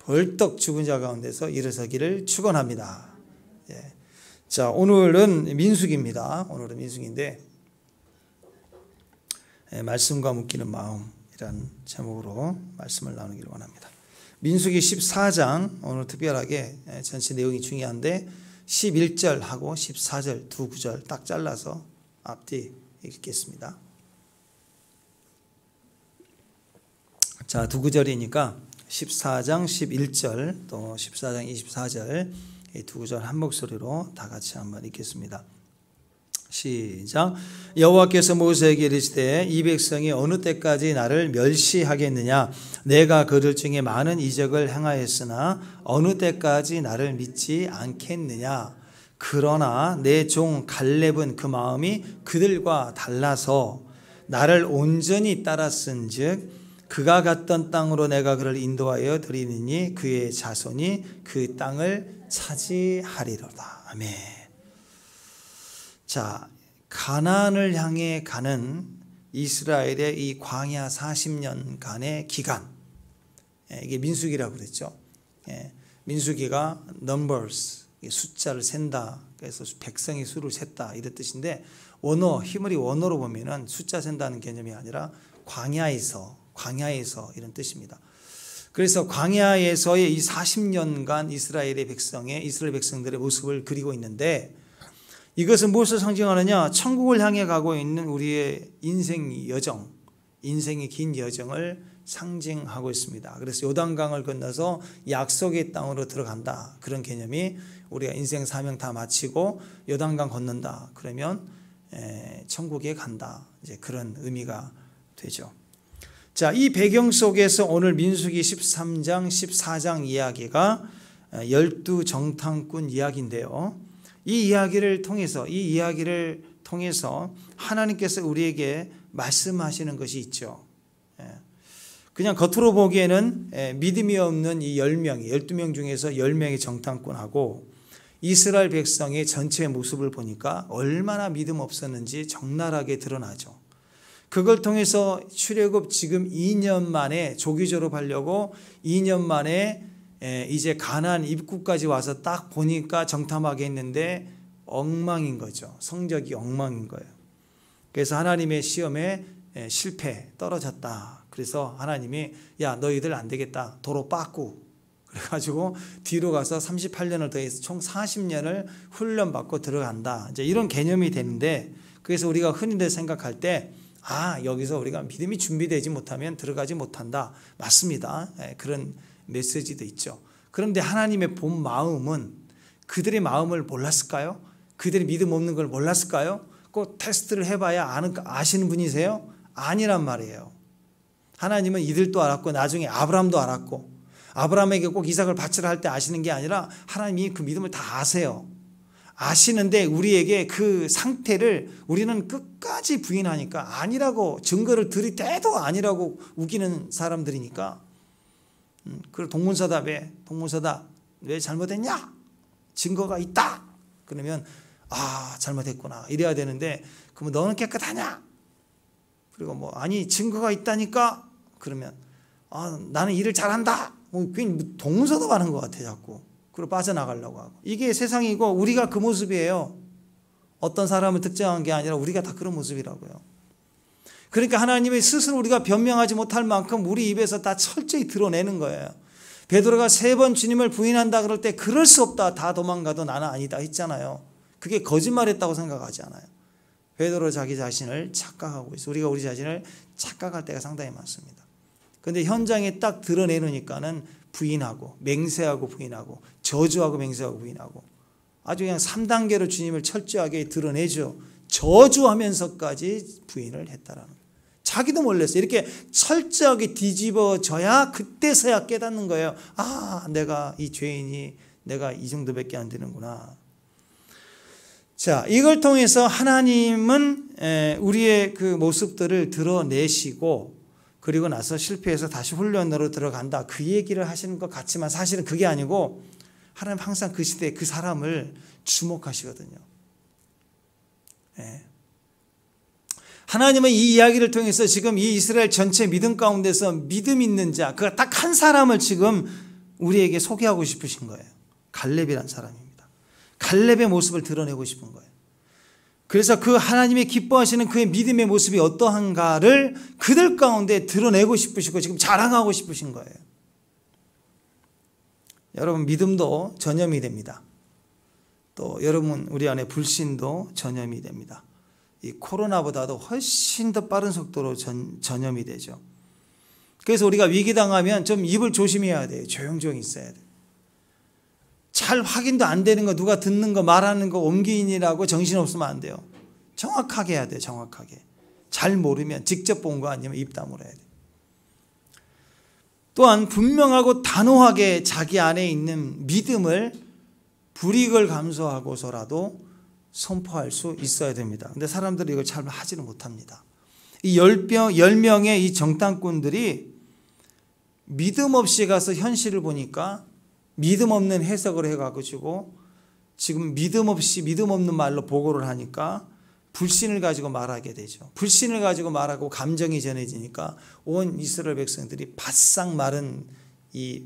벌떡 죽은 자 가운데서 일어서기를 축원합니다. 예. 자, 오늘은 민수기입니다. 오늘은 민수기인데 말씀과 묶이는 마음이란 제목으로 말씀을 나누기를 원합니다. 민수기 14장 오늘 특별하게 전체 내용이 중요한데 11절하고 14절 두 구절 딱 잘라서 앞뒤 읽겠습니다. 자, 두 구절이니까 14장 11절 또 14장 24절 이 두 구절 한 목소리로 다 같이 한번 읽겠습니다. 시작. 여호와께서 모세에게 이르시되 이 백성이 어느 때까지 나를 멸시하겠느냐? 내가 그들 중에 많은 이적을 행하였으나 어느 때까지 나를 믿지 않겠느냐? 그러나 내 종 갈렙은 그 마음이 그들과 달라서 나를 온전히 따랐은즉 그가 갔던 땅으로 내가 그를 인도하여 드리느니 그의 자손이 그 땅을 차지하리로다. 아멘. 자, 가나안을 향해 가는 이스라엘의 이 광야 40년간의 기간, 이게 민수기라고 그랬죠. 민수기가 numbers, 숫자를 센다, 그래서 백성의 수를 셌다 이런 뜻인데 원어, 히브리 원어로 보면은 숫자 센다는 개념이 아니라 광야에서 이런 뜻입니다. 그래서 광야에서의 이 40년간 이스라엘 백성들의 모습을 그리고 있는데 이것은 무엇을 상징하느냐? 천국을 향해 가고 있는 우리의 인생의 긴 여정을 상징하고 있습니다. 그래서 요단강을 건너서 약속의 땅으로 들어간다. 그런 개념이 우리가 인생 사명 다 마치고 요단강 건넌다. 그러면 천국에 간다. 이제 그런 의미가 되죠. 자, 이 배경 속에서 오늘 민수기 13장, 14장 이야기가 12정탐꾼 이야기인데요. 이 이야기를 통해서 하나님께서 우리에게 말씀하시는 것이 있죠. 그냥 겉으로 보기에는 믿음이 없는 이 10명이, 12명 중에서 10명의 정탐꾼하고 이스라엘 백성의 전체 모습을 보니까 얼마나 믿음 없었는지 적나라하게 드러나죠. 그걸 통해서 출애굽 지금 2년 만에 조기 졸업하려고 2년 만에 이제 가나안 입구까지 와서 딱 보니까 정탐하게 했는데 엉망인 거죠. 성적이 엉망인 거예요. 그래서 하나님의 시험에 실패, 떨어졌다. 그래서 하나님이 야, 너희들 안 되겠다. 도로 빠꾸. 그래가지고 뒤로 가서 38년을 더해서 총 40년을 훈련받고 들어간다. 이제 이런 개념이 되는데 그래서 우리가 흔히들 생각할 때 여기서 우리가 믿음이 준비되지 못하면 들어가지 못한다. 맞습니다. 그런 메시지도 있죠. 그런데 하나님의 본 마음은 그들의 마음을 몰랐을까요? 그들이 믿음 없는 걸 몰랐을까요? 꼭 테스트를 해봐야 아시는 분이세요? 아니란 말이에요. 하나님은 이들도 알았고 나중에 아브라함도 알았고 아브라함에게 꼭 이삭을 바치라 할 때 아시는 게 아니라 하나님이 그 믿음을 다 아세요. 아시는데 우리에게 그 상태를 우리는 끝까지 부인하니까 아니라고 증거를 들이대도 아니라고 우기는 사람들이니까 그걸 동문서답 왜 잘못했냐? 증거가 있다. 그러면 잘못했구나 이래야 되는데 그러면 너는 깨끗하냐? 그리고 아니 증거가 있다니까 그러면 나는 일을 잘한다. 괜히 동문서답 하는 것 같아 자꾸. 그리고 빠져나가려고 하고. 이게 세상이고 우리가 그 모습이에요. 어떤 사람을 특정한 게 아니라 우리가 다 그런 모습이라고요. 그러니까 하나님이 스스로 우리가 변명하지 못할 만큼 우리 입에서 다 철저히 드러내는 거예요. 베드로가 3번 주님을 부인한다 그럴 때 그럴 수 없다. 다 도망가도 나는 아니다 했잖아요. 그게 거짓말했다고 생각하지 않아요. 베드로 자기 자신을 착각하고 있어요. 우리가 우리 자신을 착각할 때가 상당히 많습니다. 그런데 현장에 딱 드러내놓으니까는 부인하고 맹세하고 부인하고 저주하고 맹세하고 부인하고 아주 그냥 3단계로 주님을 철저하게 드러내죠. 저주하면서까지 부인을 했다라는 거예요. 자기도 몰랐어요. 이렇게 철저하게 뒤집어져야 그때서야 깨닫는 거예요. 내가 이 죄인이 내가 이 정도밖에 안 되는구나. 자, 이걸 통해서 하나님은 우리의 그 모습들을 드러내시고 그리고 나서 실패해서 다시 훈련으로 들어간다. 그 얘기를 하시는 것 같지만 사실은 그게 아니고 하나님 항상 그 시대에 그 사람을 주목하시거든요. 하나님은 이 이야기를 통해서 지금 이 이스라엘 전체 믿음 가운데서 믿음 있는 자, 그 딱 한 사람을 지금 우리에게 소개하고 싶으신 거예요. 갈렙이란 사람입니다. 갈렙의 모습을 드러내고 싶은 거예요. 그래서 그 하나님이 기뻐하시는 그의 믿음의 모습이 어떠한가를 그들 가운데 드러내고 싶으시고 지금 자랑하고 싶으신 거예요. 여러분, 믿음도 전염이 됩니다. 또 여러분, 우리 안에 불신도 전염이 됩니다. 이 코로나보다도 훨씬 더 빠른 속도로 전염이 되죠. 그래서 우리가 위기당하면 좀 입을 조심해야 돼요. 조용조용히 있어야 돼요. 잘 확인도 안 되는 거, 누가 듣는 거, 말하는 거 옮기인이라고 정신없으면 안 돼요. 정확하게 해야 돼요. 정확하게. 잘 모르면 직접 본 거 아니면 입 다물어야 돼요. 또한 분명하고 단호하게 자기 안에 있는 믿음을 불이익을 감수하고서라도 선포할 수 있어야 됩니다. 근데 사람들이 이걸 잘 하지는 못합니다. 이 10명의 이 정탐꾼들이 믿음 없이 가서 현실을 보니까 믿음 없는 해석을 해가지고 지금 믿음 없는 말로 보고를 하니까 불신을 가지고 말하게 되죠. 불신을 가지고 말하고 감정이 전해지니까 온 이스라엘 백성들이 바싹 마른 이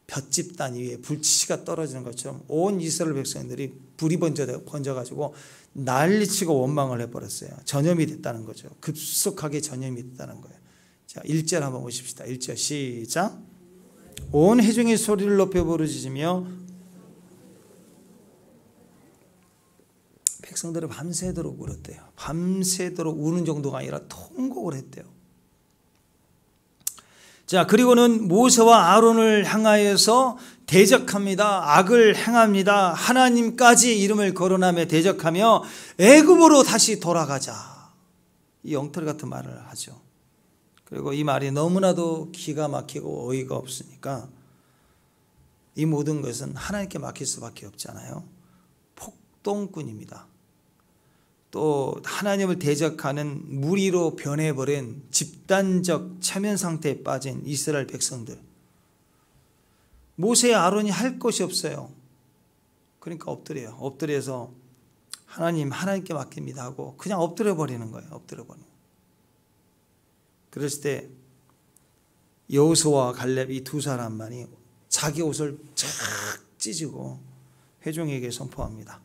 볏짚단 위에 불치가 떨어지는 것처럼 온 이스라엘 백성들이 불이 번져가지고 난리치고 원망을 해버렸어요. 전염이 됐다는 거죠. 급속하게 전염이 됐다는 거예요. 자, 1절 한번 보십시다. 1절 시작. 온 회중이 소리를 높여 부르짖으며 백성들을 밤새도록 울었대요. 밤새도록 우는 정도가 아니라 통곡을 했대요. 자, 그리고는 모세와 아론을 향하여서 대적합니다. 악을 행합니다. 하나님까지 이름을 거론하며 대적하며 애굽으로 다시 돌아가자. 이 엉터리 같은 말을 하죠. 그리고 이 말이 너무나도 기가 막히고 어이가 없으니까 이 모든 것은 하나님께 맡길 수밖에 없잖아요. 폭동꾼입니다. 또 하나님을 대적하는 무리로 변해버린 집단적 체면 상태에 빠진 이스라엘 백성들. 모세와 아론이 할 것이 없어요. 그러니까 엎드려요. 엎드려서 하나님께 맡깁니다 하고 그냥 엎드려 버리는 거예요. 엎드려 버리는 거예요. 그랬을 때 여호수아와 갈렙 이 두 사람만이 자기 옷을 쫙 찢고 회중에게 선포합니다.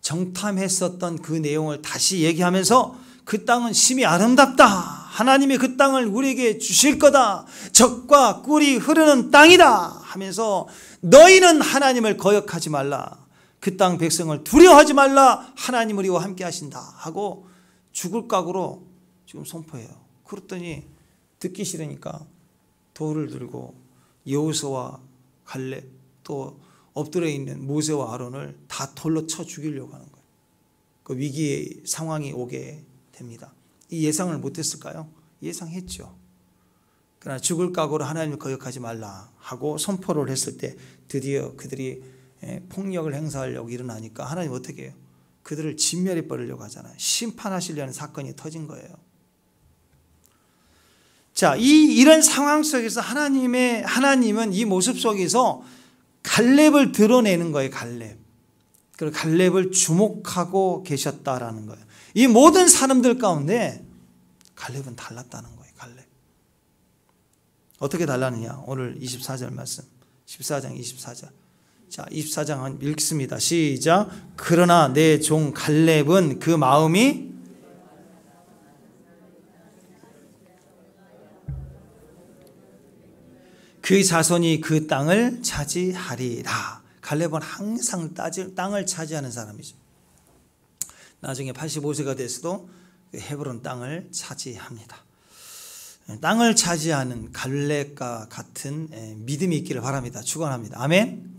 정탐했었던 그 내용을 다시 얘기하면서 그 땅은 심히 아름답다. 하나님이 그 땅을 우리에게 주실 거다. 젖과 꿀이 흐르는 땅이다 하면서 너희는 하나님을 거역하지 말라. 그 땅 백성을 두려워하지 말라. 하나님 우리와 함께 하신다 하고 죽을 각오로 지금 선포해요. 그랬더니 듣기 싫으니까 돌을 들고 여호수아와 갈렙 또 엎드려 있는 모세와 아론을 다 돌로 쳐 죽이려고 하는 거예요. 그 위기의 상황이 오게 됩니다. 이 예상을 못했을까요? 예상했죠. 그러나 죽을 각오로 하나님을 거역하지 말라 하고 선포를 했을 때 드디어 그들이 폭력을 행사하려고 일어나니까 하나님 어떻게 해요? 그들을 진멸해 버리려고 하잖아요. 심판하시려는 사건이 터진 거예요. 자, 이런 상황 속에서 하나님은 이 모습 속에서 갈렙을 드러내는 거예요. 갈렙. 그리고 갈렙을 주목하고 계셨다라는 거예요. 이 모든 사람들 가운데 갈렙은 달랐다는 거예요. 갈렙. 어떻게 달랐느냐? 오늘 24절 말씀. 14장 24절. 자, 24장 읽습니다. 시작. 그러나 내 종 갈렙은 그 마음이 그 자손이 그 땅을 차지하리라. 갈렙은 항상 땅을 차지하는 사람이죠. 나중에 85세가 됐어도 헤브론 땅을 차지합니다. 땅을 차지하는 갈렙과 같은 믿음이 있기를 바랍니다. 축원합니다. 아멘.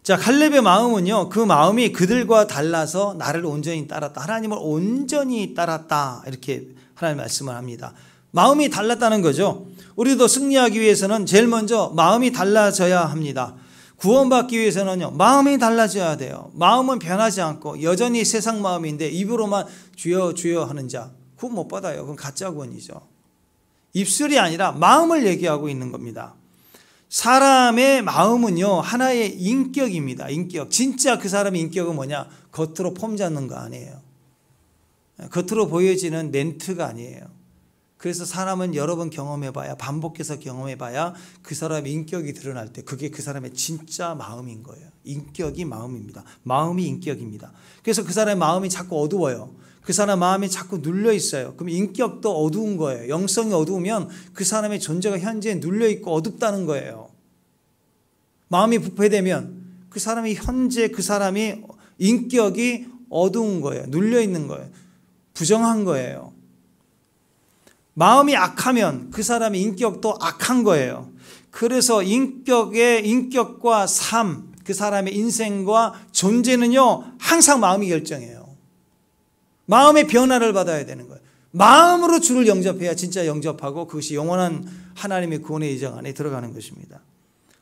자, 갈렙의 마음은요, 그 마음이 그들과 달라서 나를 온전히 따랐다. 하나님을 온전히 따랐다. 이렇게 하나님 말씀을 합니다. 마음이 달랐다는 거죠. 우리도 승리하기 위해서는 제일 먼저 마음이 달라져야 합니다. 구원받기 위해서는요, 마음이 달라져야 돼요. 마음은 변하지 않고 여전히 세상 마음인데 입으로만 주여 주여 하는 자, 구원 못 받아요. 그건 가짜 구원이죠. 입술이 아니라 마음을 얘기하고 있는 겁니다. 사람의 마음은요, 하나의 인격입니다. 인격. 진짜 그 사람의 인격은 뭐냐? 겉으로 폼 잡는 거 아니에요. 겉으로 보여지는 멘트가 아니에요. 그래서 사람은 여러 번 경험해봐야, 반복해서 경험해봐야 그 사람의 인격이 드러날 때 그게 그 사람의 진짜 마음인 거예요. 인격이 마음입니다. 마음이 인격입니다. 그래서 그 사람의 마음이 자꾸 어두워요. 그 사람 마음이 자꾸 눌려 있어요. 그럼 인격도 어두운 거예요. 영성이 어두우면 그 사람의 존재가 현재에 눌려 있고 어둡다는 거예요. 마음이 부패되면 그 사람이 현재 그 사람이 인격이 어두운 거예요. 눌려 있는 거예요. 부정한 거예요. 마음이 악하면 그 사람의 인격도 악한 거예요. 그래서 인격과 삶, 그 사람의 인생과 존재는요, 항상 마음이 결정해요. 마음의 변화를 받아야 되는 거예요. 마음으로 주를 영접해야 진짜 영접하고 그것이 영원한 하나님의 구원의 예정 안에 들어가는 것입니다.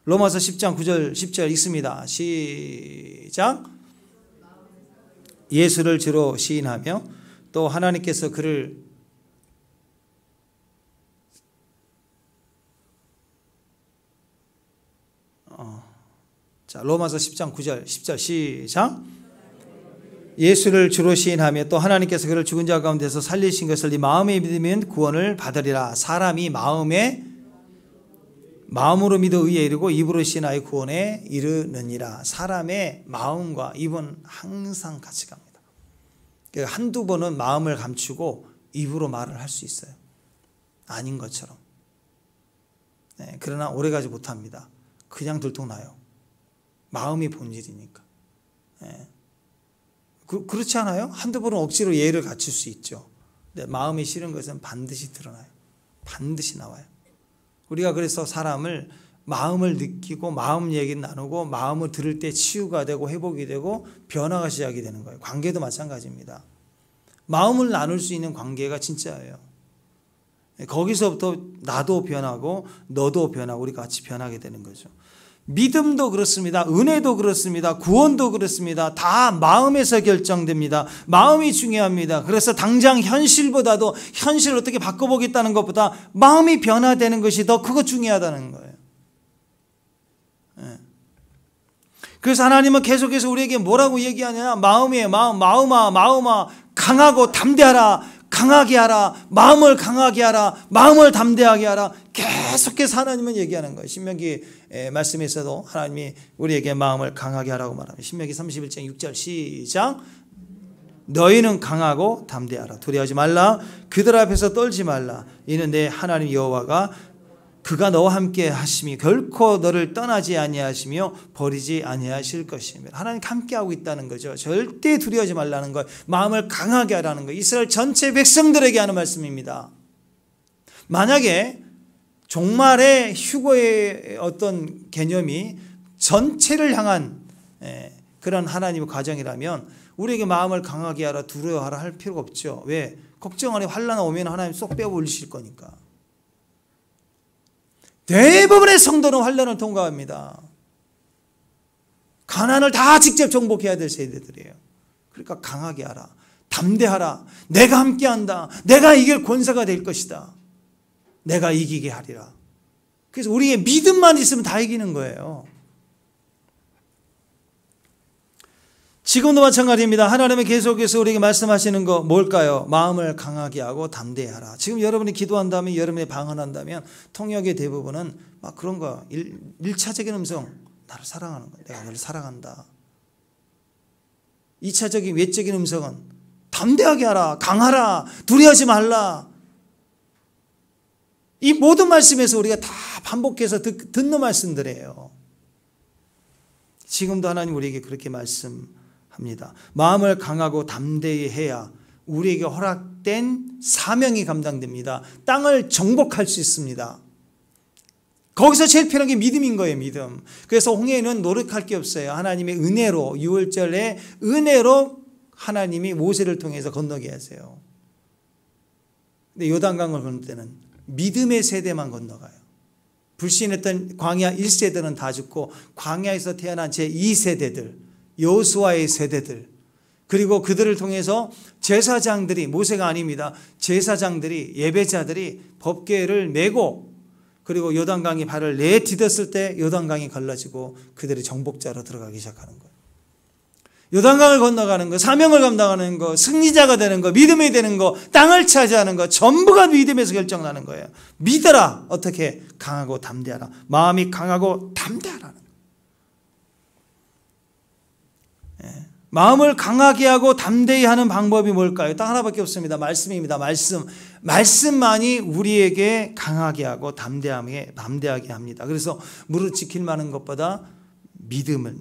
로마서 10장 9절 10절 읽습니다. 시작. 예수를 주로 시인하며 또 하나님께서 그를 자, 로마서 10장 9절 10절 시작. 예수를 주로 시인하며 또 하나님께서 그를 죽은 자 가운데서 살리신 것을 네 마음에 믿으면 구원을 받으리라. 사람이 마음으로 믿어 의에 이르고 입으로 시인하여 구원에 이르느니라. 사람의 마음과 입은 항상 같이 갑니다. 한두 번은 마음을 감추고 입으로 말을 할 수 있어요. 아닌 것처럼. 네, 그러나 오래가지 못합니다. 그냥 들통나요. 마음이 본질이니까. 네. 그렇지 않아요? 한두 번은 억지로 예의를 갖출 수 있죠. 근데 마음이 싫은 것은 반드시 드러나요. 반드시 나와요. 우리가 그래서 사람을 마음을 느끼고 마음 얘기 나누고 마음을 들을 때 치유가 되고 회복이 되고 변화가 시작이 되는 거예요. 관계도 마찬가지입니다. 마음을 나눌 수 있는 관계가 진짜예요. 거기서부터 나도 변하고 너도 변하고 우리 같이 변하게 되는 거죠. 믿음도 그렇습니다. 은혜도 그렇습니다. 구원도 그렇습니다. 다 마음에서 결정됩니다. 마음이 중요합니다. 그래서 당장 현실보다도 현실을 어떻게 바꿔보겠다는 것보다 마음이 변화되는 것이 더 그거 중요하다는 거예요. 그래서 하나님은 계속해서 우리에게 뭐라고 얘기하냐? 마음이에요. 마음아 강하고 담대하라. 강하게 하라. 마음을 강하게 하라. 마음을 담대하게 하라. 계속해서 하나님은 얘기하는 거예요. 신명기 말씀에서도 하나님이 우리에게 마음을 강하게 하라고 말합니다. 신명기 31장 6절 시작. 너희는 강하고 담대하라. 두려워하지 말라. 그들 앞에서 떨지 말라. 이는 내 하나님 여호와가 그가 너와 함께 하심이 결코 너를 떠나지 아니하시며 버리지 아니하실 것입니다. 하나님 함께하고 있다는 거죠. 절대 두려워하지 말라는 것, 마음을 강하게 하라는 것, 이스라엘 전체 백성들에게 하는 말씀입니다. 만약에 종말의 휴거의 어떤 개념이 전체를 향한 그런 하나님의 과정이라면 우리에게 마음을 강하게 하라, 두려워하라 할 필요가 없죠. 왜? 걱정 안에 환난 오면 하나님 쏙 빼어 올리실 거니까. 대부분의 성도는 환난을 통과합니다. 가난을 다 직접 정복해야 될 세대들이에요. 그러니까 강하게 하라. 담대하라. 내가 함께한다. 내가 이길 권세가 될 것이다. 내가 이기게 하리라. 그래서 우리의 믿음만 있으면 다 이기는 거예요. 지금도 마찬가지입니다. 하나님은 계속해서 우리에게 말씀하시는 거 뭘까요? 마음을 강하게 하고 담대하라. 지금 여러분이 기도한다면, 여러분이 방언한다면 통역의 대부분은 막 그런 거 1차적인 음성, 나를 사랑하는 거야. 내가 너를 사랑한다. 2차적인 외적인 음성은 담대하게 하라, 강하라, 두려워하지 말라. 이 모든 말씀에서 우리가 다 반복해서 듣는 말씀들이에요. 지금도 하나님 우리에게 그렇게 말씀합니다. 마음을 강하고 담대히 해야 우리에게 허락된 사명이 감당됩니다. 땅을 정복할 수 있습니다. 거기서 제일 필요한 게 믿음인 거예요. 믿음. 그래서 홍해는 노력할 게 없어요. 하나님의 은혜로, 6월절에 은혜로 하나님이 모세를 통해서 건너게 하세요. 근데 요단강을 건널 때는 믿음의 세대만 건너가요. 불신했던 광야 1세대는 다 죽고 광야에서 태어난 제2세대들, 여호수아의 세대들, 그리고 그들을 통해서 제사장들이, 모세가 아닙니다. 제사장들이, 예배자들이 법궤를 메고 그리고 요단강이 발을 내디뎠을 때 요단강이 갈라지고 그들이 정복자로 들어가기 시작하는 거예요. 요단강을 건너가는 거, 사명을 감당하는 거, 승리자가 되는 거, 믿음이 되는 거, 땅을 차지하는 거, 전부가 믿음에서 결정나는 거예요. 믿어라. 어떻게? 강하고 담대하라. 마음이 강하고 담대하라는 거예요. 예. 마음을 강하게 하고 담대히 하는 방법이 뭘까요? 딱 하나밖에 없습니다. 말씀입니다. 말씀. 말씀만이 우리에게 강하게 하고 담대하게 합니다. 그래서 무릇 지킬 만한 것보다 믿음을,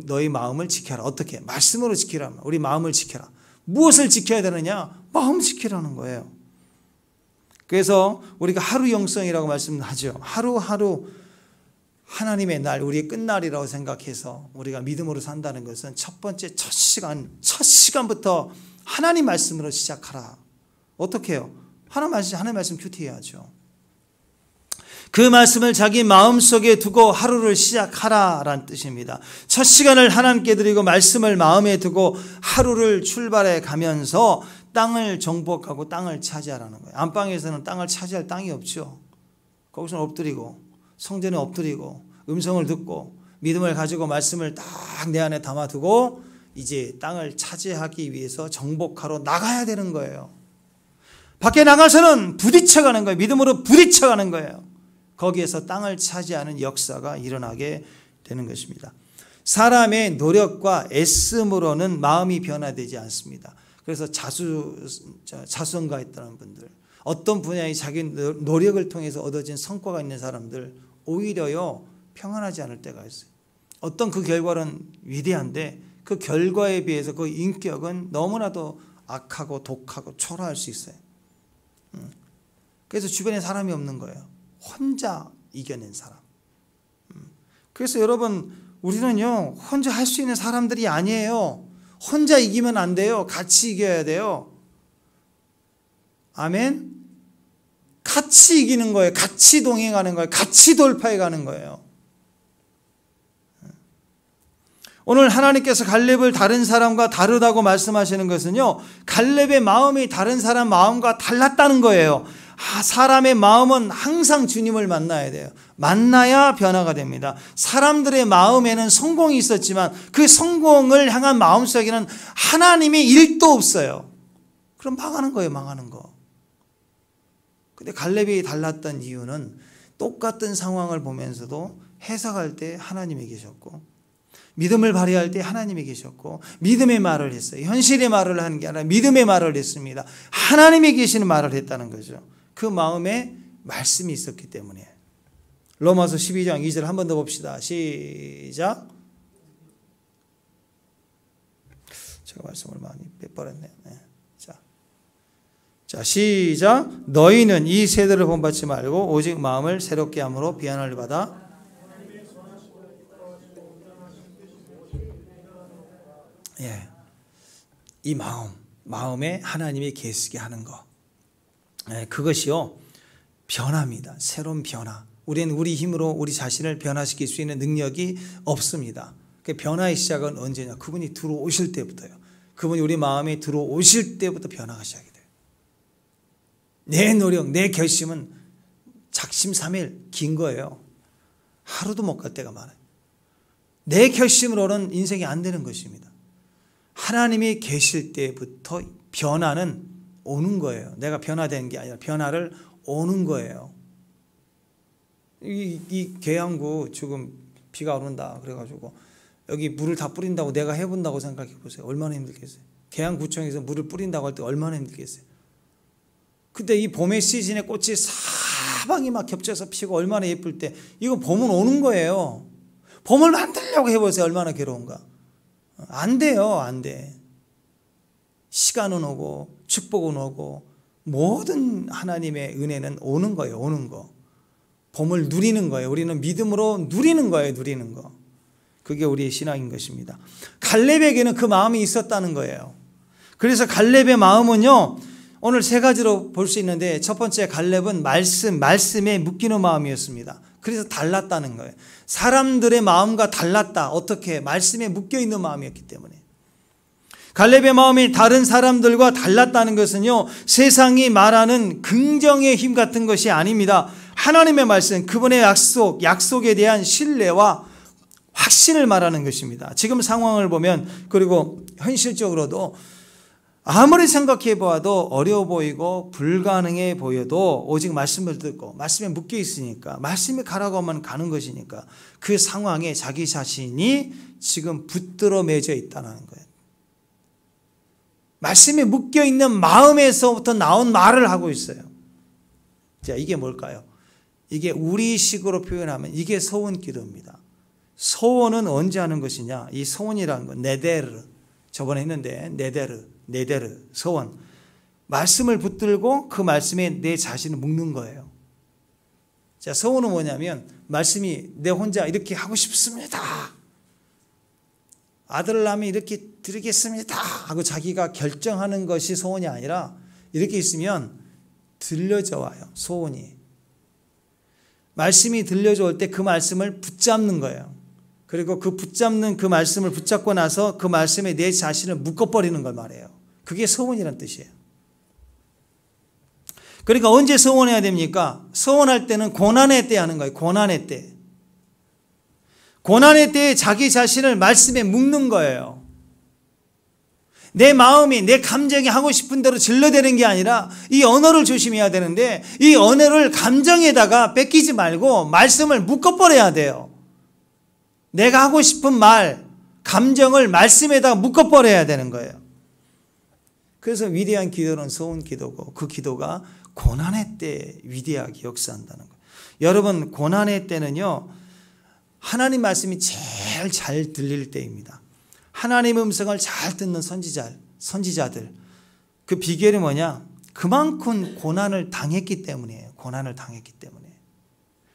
너의 마음을 지켜라. 어떻게? 말씀으로 지키라. 우리 마음을 지켜라. 무엇을 지켜야 되느냐? 마음 지키라는 거예요. 그래서 우리가 하루 영성이라고 말씀하죠. 하루하루 하나님의 날, 우리의 끝날이라고 생각해서 우리가 믿음으로 산다는 것은 첫 번째 첫 시간부터 하나님 말씀으로 시작하라. 어떻게 해요? 하나님 말씀 큐티해야죠. 그 말씀을 자기 마음속에 두고 하루를 시작하라라는 뜻입니다. 첫 시간을 하나님께 드리고 말씀을 마음에 두고 하루를 출발해 가면서 땅을 정복하고 땅을 차지하라는 거예요. 안방에서는 땅을 차지할 땅이 없죠. 거기서는 엎드리고 성전에 엎드리고 음성을 듣고 믿음을 가지고 말씀을 딱 내 안에 담아두고 이제 땅을 차지하기 위해서 정복하러 나가야 되는 거예요. 밖에 나가서는 부딪혀가는 거예요. 믿음으로 부딪혀가는 거예요. 거기에서 땅을 차지하는 역사가 일어나게 되는 것입니다. 사람의 노력과 애씀으로는 마음이 변화되지 않습니다. 그래서 자수성가했다는 분들, 어떤 분야에 자기 노력을 통해서 얻어진 성과가 있는 사람들 오히려요 평안하지 않을 때가 있어요. 어떤 그 결과는 위대한데 그 결과에 비해서 그 인격은 너무나도 악하고 독하고 초라할 수 있어요. 그래서 주변에 사람이 없는 거예요. 혼자 이겨낸 사람. 그래서 여러분, 우리는요 혼자 할 수 있는 사람들이 아니에요. 혼자 이기면 안 돼요. 같이 이겨야 돼요. 아멘. 같이 이기는 거예요. 같이 동행하는 거예요. 같이 돌파해 가는 거예요. 오늘 하나님께서 갈렙을 다른 사람과 다르다고 말씀하시는 것은요, 갈렙의 마음이 다른 사람 마음과 달랐다는 거예요. 사람의 마음은 항상 주님을 만나야 돼요. 만나야 변화가 됩니다. 사람들의 마음에는 성공이 있었지만 그 성공을 향한 마음속에는 하나님의 일도 없어요. 그럼 망하는 거예요. 망하는 거. 근데 갈렙이 달랐던 이유는 똑같은 상황을 보면서도 해석할 때 하나님이 계셨고, 믿음을 발휘할 때 하나님이 계셨고, 믿음의 말을 했어요. 현실의 말을 하는 게 아니라 믿음의 말을 했습니다. 하나님이 계시는 말을 했다는 거죠. 그 마음에 말씀이 있었기 때문에. 로마서 12장 2절 한 번 더 봅시다. 시작. 제가 말씀을 많이 빼버렸네요. 네. 자, 시작. 너희는 이 세대를 본받지 말고 오직 마음을 새롭게 함으로 비안을 받아 이 마음에 하나님이 계시게 하는 거, 그것이요 변화입니다. 새로운 변화. 우리는 우리 힘으로 우리 자신을 변화시킬 수 있는 능력이 없습니다. 그 변화의 시작은 언제냐? 그분이 들어오실 때부터요. 그분이 우리 마음에 들어오실 때부터 변화가 시작이 돼요. 내 노력, 내 결심은 작심삼일 긴 거예요. 하루도 못 갈 때가 많아요. 내 결심으로는 인생이 안 되는 것입니다. 하나님이 계실 때부터 변화는 오는 거예요. 내가 변화된 게 아니라 변화를 오는 거예요. 이 계양구 지금 비가 오는다 그래가지고 여기 물을 다 뿌린다고 내가 해본다고 생각해 보세요. 얼마나 힘들겠어요. 계양구청에서 물을 뿌린다고 할 때 얼마나 힘들겠어요. 근데 이 봄의 시즌에 꽃이 사방이 막 겹쳐서 피고 얼마나 예쁠 때 이거 봄은 오는 거예요. 봄을 만들려고 해보세요. 얼마나 괴로운가. 안 돼요. 안 돼. 시간은 오고 축복은 오고 모든 하나님의 은혜는 오는 거예요. 오는 거. 봄을 누리는 거예요. 우리는 믿음으로 누리는 거예요. 누리는 거. 그게 우리의 신앙인 것입니다. 갈렙에게는 그 마음이 있었다는 거예요. 그래서 갈렙의 마음은요, 오늘 세 가지로 볼 수 있는데, 첫 번째 갈렙은 말씀에 묶이는 마음이었습니다. 그래서 달랐다는 거예요. 사람들의 마음과 달랐다. 어떻게? 말씀에 묶여있는 마음이었기 때문에. 갈렙의 마음이 다른 사람들과 달랐다는 것은요, 세상이 말하는 긍정의 힘 같은 것이 아닙니다. 하나님의 말씀, 그분의 약속에 대한 신뢰와 자신을 말하는 것입니다. 지금 상황을 보면, 그리고 현실적으로도 아무리 생각해 보아도 어려워 보이고 불가능해 보여도 오직 말씀을 듣고 말씀에 묶여 있으니까, 말씀이 가라고 하면 가는 것이니까 그 상황에 자기 자신이 지금 붙들어 매져 있다는 거예요. 말씀에 묶여 있는 마음에서부터 나온 말을 하고 있어요. 자, 이게 뭘까요? 이게 우리식으로 표현하면 이게 소원 기도입니다. 소원은 언제 하는 것이냐? 이 소원이라는 건 네데르, 저번에 했는데 네데르 소원, 말씀을 붙들고 그 말씀에 내 자신을 묶는 거예요. 자, 소원은 뭐냐면 말씀이 내 혼자 이렇게 하고 싶습니다, 아들을 낳으면 이렇게 드리겠습니다 하고 자기가 결정하는 것이 소원이 아니라, 이렇게 있으면 들려져 와요. 소원이, 말씀이 들려져 올 때 그 말씀을 붙잡는 거예요. 그리고 그 붙잡는 그 말씀을 붙잡고 나서 그 말씀에 내 자신을 묶어버리는 걸 말해요. 그게 소원이란 뜻이에요. 그러니까 언제 소원해야 됩니까? 소원할 때는 고난의 때 하는 거예요. 고난의 때. 고난의 때에 자기 자신을 말씀에 묶는 거예요. 내 마음이, 내 감정이 하고 싶은 대로 질러대는 게 아니라 이 언어를 조심해야 되는데, 이 언어를 감정에다가 뺏기지 말고 말씀을 묶어버려야 돼요. 내가 하고 싶은 말, 감정을 말씀에다가 묶어버려야 되는 거예요. 그래서 위대한 기도는 소원 기도고, 그 기도가 고난의 때 위대하게 역사한다는 거예요. 여러분, 고난의 때는요, 하나님 말씀이 제일 잘 들릴 때입니다. 하나님의 음성을 잘 듣는 선지자들, 그 비결이 뭐냐? 그만큼 고난을 당했기 때문이에요. 고난을 당했기 때문에.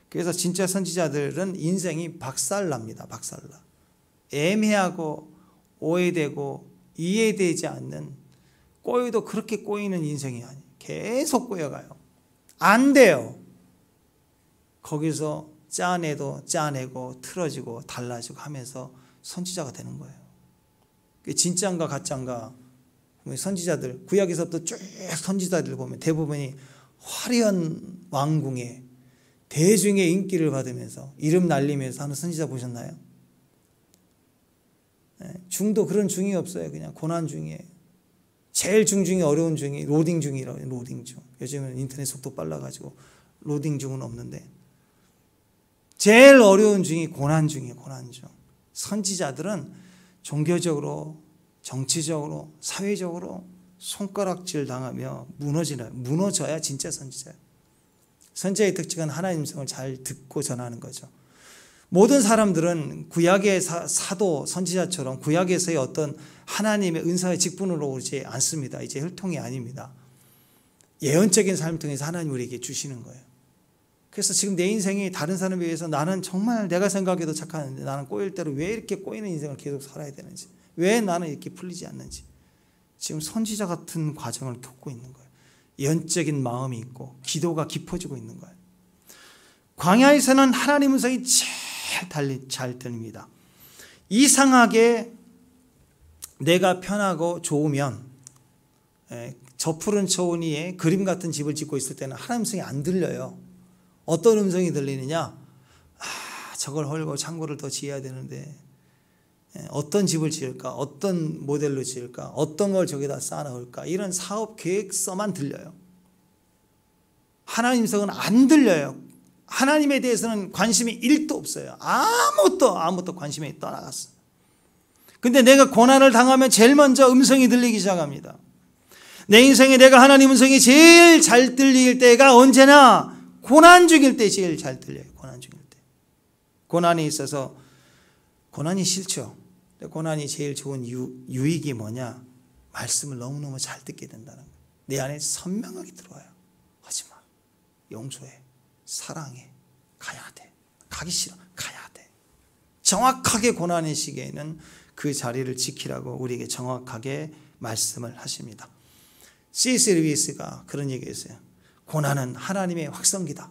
그래서 진짜 선지자들은 인생이 박살납니다. 박살나. 애매하고 오해되고 이해되지 않는, 꼬여도 그렇게 꼬이는 인생이 아니에요. 계속 꼬여가요. 안 돼요. 거기서 짜내도 짜내고 틀어지고 달라지고 하면서 선지자가 되는 거예요. 진짜인가 가짜인가, 선지자들, 구약에서부터 쭉 선지자들 보면 대부분이 화려한 왕궁에 대중의 인기를 받으면서 이름 날리면서 하는 선지자 보셨나요? 중도 그런 중이 없어요. 그냥 고난 중이에요. 제일 중이 어려운 중이 로딩 중이라고 해요. 로딩 중. 요즘은 인터넷 속도 빨라가지고 로딩 중은 없는데, 제일 어려운 중이 고난 중이에요. 고난 중. 선지자들은 종교적으로, 정치적으로, 사회적으로 손가락질 당하며 무너져야 진짜 선지자예요. 선지자의 특징은 하나님 음성을 잘 듣고 전하는 거죠. 모든 사람들은 구약의 사도, 선지자처럼 구약에서의 어떤 하나님의 은사의 직분으로 오지 않습니다. 이제 혈통이 아닙니다. 예언적인 삶을 통해서 하나님 우리에게 주시는 거예요. 그래서 지금 내 인생이 다른 사람에 비해서 나는 정말 내가 생각해도 착하는데 나는 꼬일 대로 왜 이렇게 꼬이는 인생을 계속 살아야 되는지, 왜 나는 이렇게 풀리지 않는지, 지금 선지자 같은 과정을 겪고 있는 거예요. 영적인 마음이 있고 기도가 깊어지고 있는 거예요. 광야에서는 하나님 음성이 잘 들립니다. 이상하게 내가 편하고 좋으면, 저 푸른 초원 위에 그림 같은 집을 짓고 있을 때는 하나님 음성이 안 들려요. 어떤 음성이 들리느냐? 저걸 헐고 창고를 더 지어야 되는데 어떤 집을 지을까? 어떤 모델로 지을까? 어떤 걸 저기다 쌓아놓을까? 이런 사업 계획서만 들려요. 하나님 음성은 안 들려요. 하나님에 대해서는 관심이 1도 없어요. 아무것도 관심이 떠나갔어요. 근데 내가 고난을 당하면 제일 먼저 음성이 들리기 시작합니다. 내 인생에 내가 하나님 음성이 제일 잘 들릴 때가 언제나 고난 중일 때 제일 잘 들려요. 고난 중일 때. 고난이 있어서, 고난이 싫죠. 고난이 제일 좋은 유익이 뭐냐? 말씀을 너무너무 잘 듣게 된다는 거예요. 내 안에 선명하게 들어와요. 하지마, 용서해, 사랑해, 가야 돼, 가기 싫어, 가야 돼. 정확하게 고난의 시기에는 그 자리를 지키라고 우리에게 정확하게 말씀을 하십니다. C.S. 루이스가 그런 얘기했어요. 고난은 하나님의 확성기다.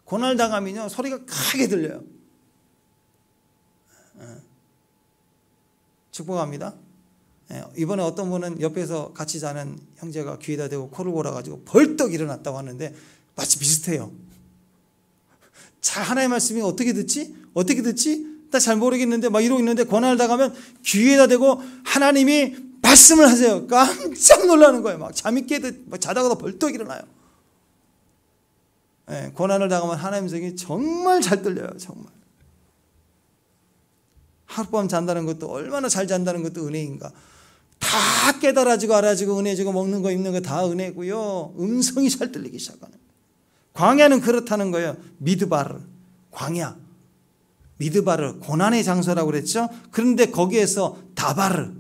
고난을 당하면요, 소리가 크게 들려요. 축복합니다. 이번에 어떤 분은 옆에서 같이 자는 형제가 귀에다 대고 코를 골아가지고 벌떡 일어났다고 하는데 마치 비슷해요. 잘 하나님의 말씀이 어떻게 듣지? 어떻게 듣지? 나 잘 모르겠는데 막 이러고 있는데 고난을 당하면 귀에다 대고 하나님이 말씀을 하세요. 깜짝 놀라는 거예요. 막 잠이 깨듯 막 자다가도 벌떡 일어나요. 네, 고난을 당하면 하나님 성이 정말 잘 들려요. 정말. 하룻밤 잔다는 것도 얼마나 잘 잔다는 것도 은혜인가. 다 깨달아지고 알아지고 은혜지고 먹는 거 입는 거 다 은혜고요. 음성이 잘 들리기 시작하는 거예요. 광야는 그렇다는 거예요. 미드바르 광야. 미드바르 고난의 장소라고 그랬죠. 그런데 거기에서 다바르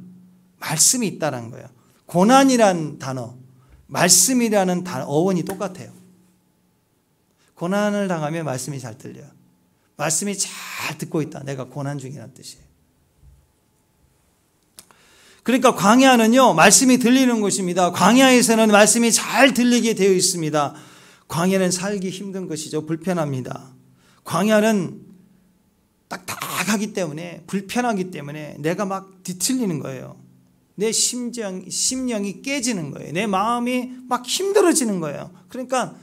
말씀이 있다는 거예요. 고난이란 단어, 말씀이라는 단어, 어원이 똑같아요. 고난을 당하면 말씀이 잘 들려요. 말씀이 잘 듣고 있다. 내가 고난 중이라는 뜻이에요. 그러니까 광야는요, 말씀이 들리는 곳입니다. 광야에서는 말씀이 잘 들리게 되어 있습니다. 광야는 살기 힘든 것이죠. 불편합니다. 광야는 딱딱하기 때문에, 불편하기 때문에 내가 막 뒤틀리는 거예요. 내 심령이 깨지는 거예요. 내 마음이 막 힘들어지는 거예요. 그러니까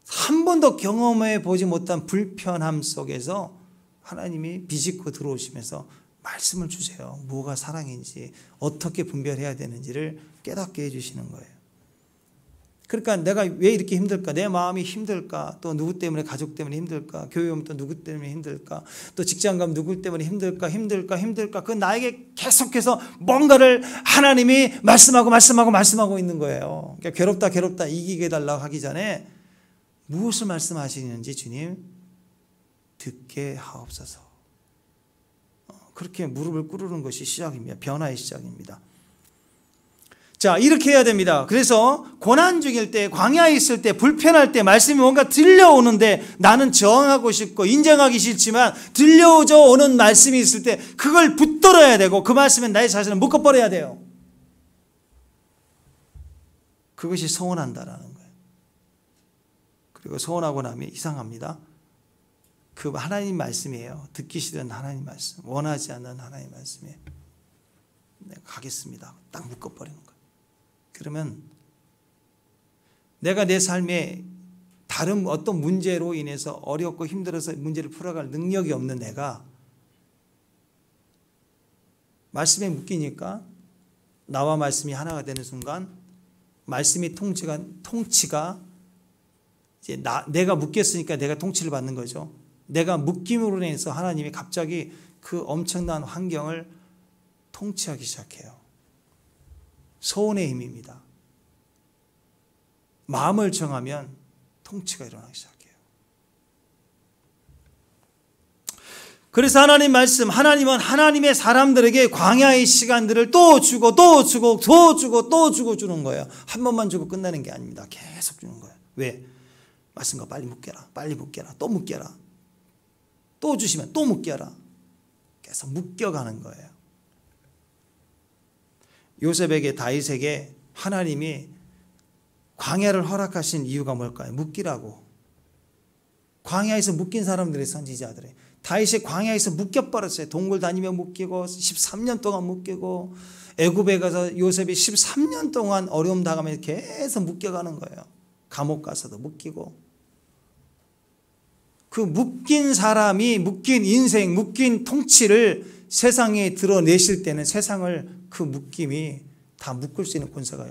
한 번도 경험해 보지 못한 불편함 속에서 하나님이 비집고 들어오시면서 말씀을 주세요. 뭐가 사랑인지, 어떻게 분별해야 되는지를 깨닫게 해주시는 거예요. 그러니까 내가 왜 이렇게 힘들까? 내 마음이 힘들까? 또 누구 때문에, 가족 때문에 힘들까? 교회 오면 또 누구 때문에 힘들까? 또 직장 가면 누구 때문에 힘들까? 그건 나에게 계속해서 뭔가를 하나님이 말씀하고 있는 거예요. 그러니까 괴롭다 이기게 해달라고 하기 전에 무엇을 말씀하시는지 주님 듣게 하옵소서. 그렇게 무릎을 꿇는 것이 시작입니다. 변화의 시작입니다. 자, 이렇게 해야 됩니다. 그래서 고난 중일 때, 광야에 있을 때, 불편할 때 말씀이 뭔가 들려오는데 나는 저항하고 싶고 인정하기 싫지만 들려오는 말씀이 있을 때 그걸 붙들어야 되고 그 말씀에 나의 자신을 묶어버려야 돼요. 그것이 서원한다라는 거예요. 그리고 서원하고 나면 이상합니다. 그 하나님 말씀이에요. 듣기 싫은 하나님 말씀, 원하지 않는 하나님 말씀에 내가 가겠습니다. 딱 묶어버리는 거예요. 그러면 내가 내 삶에 다른 어떤 문제로 인해서 어렵고 힘들어서 문제를 풀어갈 능력이 없는 내가 말씀에 묶이니까 나와 말씀이 하나가 되는 순간 말씀이 통치가 이제 내가 묶였으니까 내가 통치를 받는 거죠. 내가 묶임으로 인해서 하나님이 갑자기 그 엄청난 환경을 통치하기 시작해요. 소원의 힘입니다. 마음을 정하면 통치가 일어나기 시작해요. 그래서 하나님 말씀, 하나님은 하나님의 사람들에게 광야의 시간들을 또 주고 주는 거예요. 한 번만 주고 끝나는 게 아닙니다. 계속 주는 거예요. 왜? 말씀과 빨리 묶여라, 또 묶여라. 또 주시면 또 묶여라. 계속 묶여가는 거예요. 요셉에게, 다윗에게 하나님이 광야를 허락하신 이유가 뭘까요? 묶이라고. 광야에서 묶인 사람들의 선지자들이. 다윗이 광야에서 묶여버렸어요. 동굴 다니며 묶이고 13년 동안 묶이고 애굽에 가서 요셉이 13년 동안 어려움 당하면서 계속 묶여가는 거예요. 감옥 가서도 묶이고. 그 묶인 사람이 묶인 인생, 묶인 통치를 세상에 드러내실 때는 세상을 그 묶임이 다 묶을 수 있는 권세가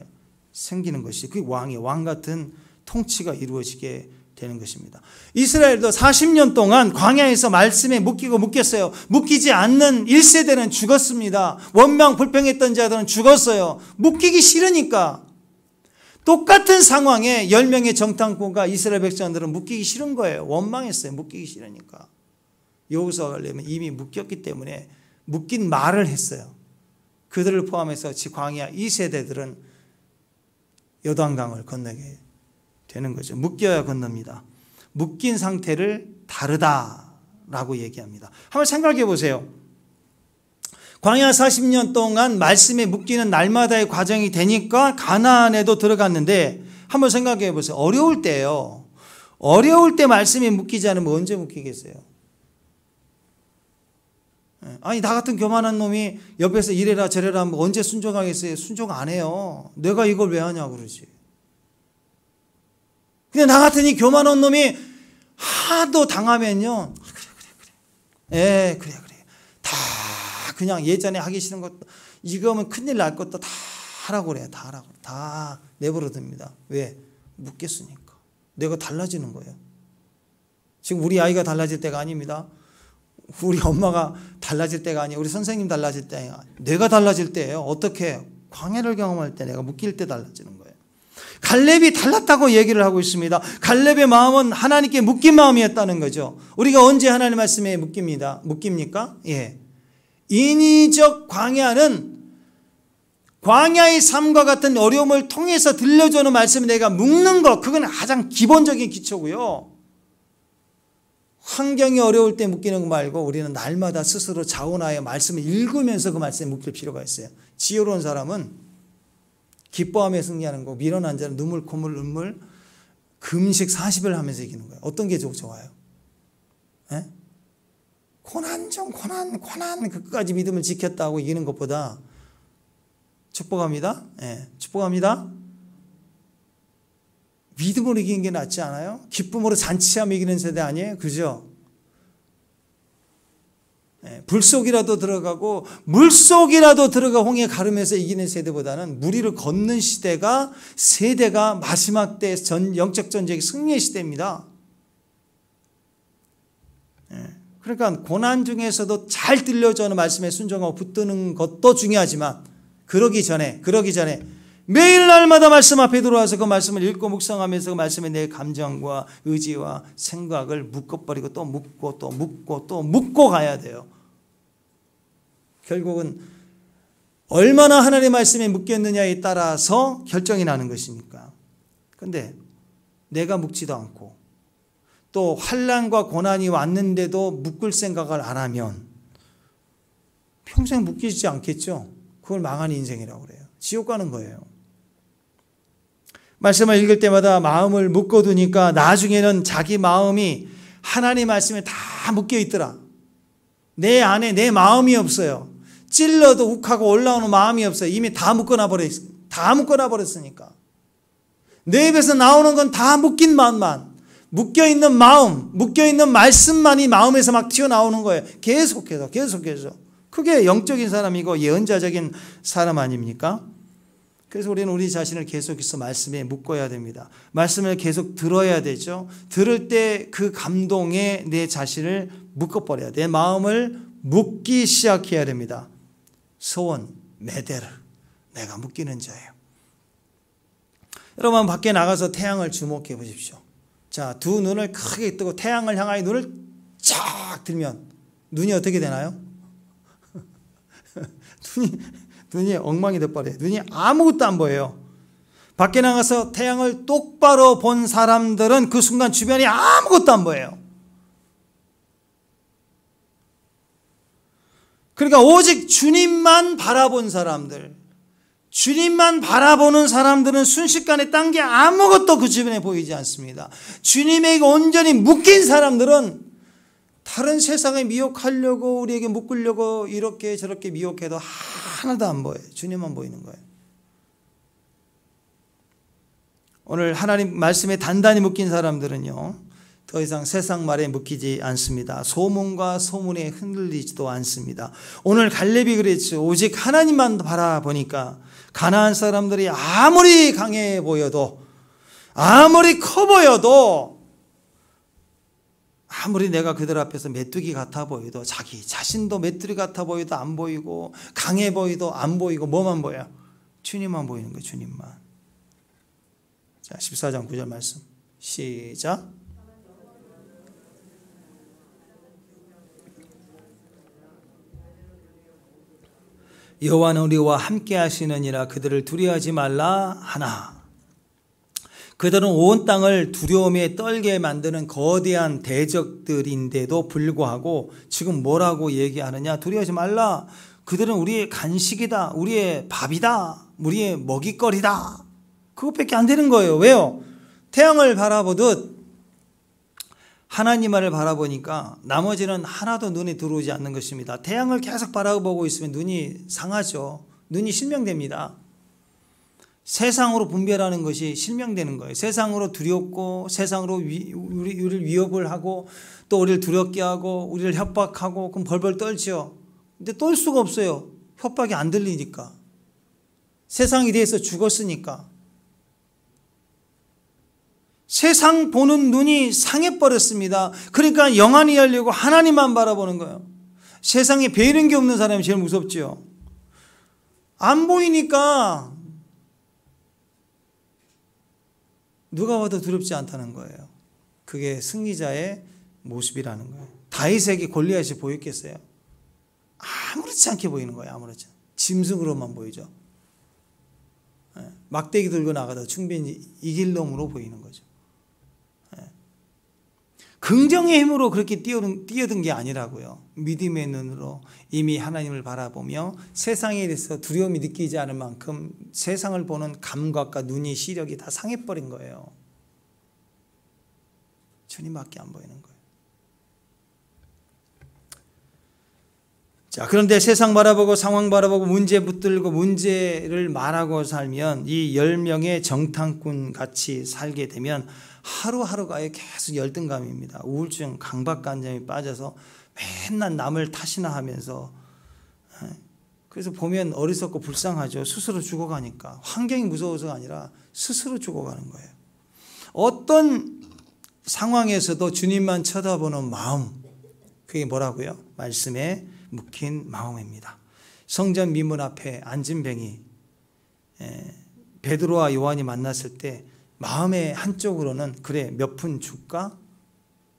생기는 것이 그 왕 같은 통치가 이루어지게 되는 것입니다. 이스라엘도 40년 동안 광야에서 말씀에 묶였어요. 묶이지 않는 1세대는 죽었습니다. 원망 불평했던 자들은 죽었어요. 묶이기 싫으니까. 똑같은 상황에 10명의 정탐꾼과 이스라엘 백성들은 묶이기 싫은 거예요. 원망했어요. 묶이기 싫으니까. 여호수아가 가려면 이미 묶였기 때문에 묶인 말을 했어요. 그들을 포함해서 광야 2세대들은 요단강을 건너게 되는 거죠. 묶여야 건넙니다. 묶인 상태를 다르다라고 얘기합니다. 한번 생각해 보세요. 광야 40년 동안 말씀에 묶이는 날마다의 과정이 되니까 가나안에도 들어갔는데 한번 생각해 보세요. 어려울 때요. 어려울 때 말씀에 묶이지 않으면 언제 묶이겠어요? 아니 나 같은 교만한 놈이 옆에서 이래라 저래라 하면 언제 순종하겠어요? 순종 안 해요. 내가 이걸 왜 하냐고 그러지. 근데 나 같은 이 교만한 놈이 하도 당하면요. 그래. 그래. 다 그냥 예전에 하기 싫은 것도 이거면 큰일 날 것도 다 하라고 그래요. 다 하라고. 다 내버려둡니다. 왜? 묻겠으니까. 내가 달라지는 거예요. 지금 우리 아이가 달라질 때가 아닙니다. 우리 엄마가 달라질 때가 아니에요. 우리 선생님 달라질 때가 아니에요. 내가 달라질 때예요. 어떻게? 광야를 경험할 때 내가 묶일 때 달라지는 거예요. 갈렙이 달랐다고 얘기를 하고 있습니다. 갈렙의 마음은 하나님께 묶인 마음이었다는 거죠. 우리가 언제 하나님 말씀에 묶입니까? 인위적 광야는 광야의 삶과 같은 어려움을 통해서 들려주는 말씀을 내가 묶는 것, 그건 가장 기본적인 기초고요. 환경이 어려울 때 묶이는 거 말고 우리는 날마다 스스로 자원하여 말씀을 읽으면서 그 말씀에 묶일 필요가 있어요. 지혜로운 사람은 기뻐하며 승리하는 거, 미련한 자는 눈물 콧물 눈물 금식 40일 하면서 이기는 거예요. 어떤 게 좋아요? 고난 끝까지 믿음을 지켰다고 이기는 것보다 축복합니다. 축복합니다. 믿음으로 이기는 게 낫지 않아요? 기쁨으로 잔치하며 이기는 세대 아니에요? 그죠? 불속이라도 들어가고 물속이라도 들어가 홍해 가르면서 이기는 세대보다는 물 위를 걷는 세대가 마지막 때 영적 전쟁의 승리의 시대입니다. 그러니까 고난 중에서도 잘 들려주는 말씀에 순종하고 붙드는 것도 중요하지만 그러기 전에 매일 날마다 말씀 앞에 들어와서 그 말씀을 읽고 묵상하면서 그 말씀에 내 감정과 의지와 생각을 묶어버리고 또 묶고 가야 돼요. 결국은 얼마나 하나님의 말씀에 묶였느냐에 따라서 결정이 나는 것이니까. 그런데 내가 묶지도 않고 또 환난과 고난이 왔는데도 묶을 생각을 안 하면 평생 묶이지 않겠죠. 그걸 망한 인생이라고 그래요. 지옥 가는 거예요. 말씀을 읽을 때마다 마음을 묶어두니까 나중에는 자기 마음이 하나님 말씀에 다 묶여 있더라. 내 안에 내 마음이 없어요. 찔러도 욱하고 올라오는 마음이 없어요. 이미 다 묶어놔 버렸으니까. 내 입에서 나오는 건 다 묶인 마음만, 묶여있는 마음, 묶여있는 말씀만이 마음에서 막 튀어나오는 거예요. 계속해서. 그게 영적인 사람이고 예언자적인 사람 아닙니까? 그래서 우리는 우리 자신을 계속해서 말씀에 묶어야 됩니다. 말씀을 계속 들어야 되죠. 들을 때 그 감동에 내 자신을 묶어버려야 돼. 내 마음을 묶기 시작해야 됩니다. 소원, 메데르, 내가 묶이는 자예요. 여러분 밖에 나가서 태양을 주목해 보십시오. 자, 두 눈을 크게 뜨고 태양을 향하여 눈을 쫙 들면 눈이 어떻게 되나요? 눈이 엉망이 돼버려요. 눈이 아무것도 안 보여요. 밖에 나가서 태양을 똑바로 본 사람들은 그 순간 주변이 아무것도 안 보여요. 그러니까 오직 주님만 바라본 사람들, 주님만 바라보는 사람들은 순식간에 딴 게 아무것도 그 주변에 보이지 않습니다. 주님에게 온전히 묶인 사람들은 다른 세상에 미혹하려고 우리에게 묶으려고 이렇게 저렇게 미혹해도 하나도 안 보여요. 주님만 보이는 거예요. 오늘 하나님 말씀에 단단히 묶인 사람들은요, 더 이상 세상 말에 묶이지 않습니다. 소문과 소문에 흔들리지도 않습니다. 오늘 갈렙이 그랬죠. 오직 하나님만 바라보니까 가나안 사람들이 아무리 강해 보여도, 아무리 커 보여도, 아무리 내가 그들 앞에서 메뚜기 같아 보여도, 자기 자신도 메뚜기 같아 보여도 안 보이고, 강해 보여도 안 보이고, 뭐만 보여? 주님만 보이는 거예요. 주님만. 자, 14장 9절 말씀 시작. 여호와는 우리와 함께 하시느니라. 그들을 두려워하지 말라 하나. 그들은 온 땅을 두려움에 떨게 만드는 거대한 대적들인데도 불구하고 지금 뭐라고 얘기하느냐? 두려워하지 말라. 그들은 우리의 간식이다. 우리의 밥이다. 우리의 먹잇거리다. 그것밖에 안 되는 거예요. 왜요? 태양을 바라보듯 하나님만을 바라보니까 나머지는 하나도 눈에 들어오지 않는 것입니다. 태양을 계속 바라보고 있으면 눈이 상하죠. 눈이 실명됩니다. 세상으로 분별하는 것이 실명되는 거예요. 세상으로 두렵고 세상으로 우리를 위협을 하고 또 우리를 두렵게 하고 우리를 협박하고 그럼 벌벌 떨죠. 근데 떨 수가 없어요. 협박이 안 들리니까. 세상에 대해서 죽었으니까. 세상 보는 눈이 상해버렸습니다. 그러니까 영안이 열리고 하나님만 바라보는 거예요. 세상에 배이는 게 없는 사람이 제일 무섭죠. 안 보이니까 누가 봐도 두렵지 않다는 거예요. 그게 승리자의 모습이라는 거예요. 다윗에게 골리앗이 보였겠어요? 아무렇지 않게 보이는 거예요. 아무렇지 않게. 짐승으로만 보이죠. 막대기 들고 나가도 충분히 이길 놈으로 보이는 거죠. 긍정의 힘으로 그렇게 뛰어든 게 아니라고요. 믿음의 눈으로 이미 하나님을 바라보며 세상에 대해서 두려움이 느끼지 않을 만큼 세상을 보는 감각과 눈이 시력이 다 상해버린 거예요. 주님밖에 안 보이는 거예요. 자, 그런데 세상 바라보고 상황 바라보고 문제 붙들고 문제를 말하고 살면 이 10명의 정탐꾼 같이 살게 되면 하루하루가 계속 열등감입니다. 우울증, 강박관념이 빠져서 맨날 남을 탓이나 하면서, 그래서 보면 어리석고 불쌍하죠. 스스로 죽어가니까. 환경이 무서워서가 아니라 스스로 죽어가는 거예요. 어떤 상황에서도 주님만 쳐다보는 마음, 그게 뭐라고요? 말씀에 묶인 마음입니다. 성전 미문 앞에 앉은 뱅이, 베드로와 요한이 만났을 때 마음의 한쪽으로는 그래 몇 푼 줄까?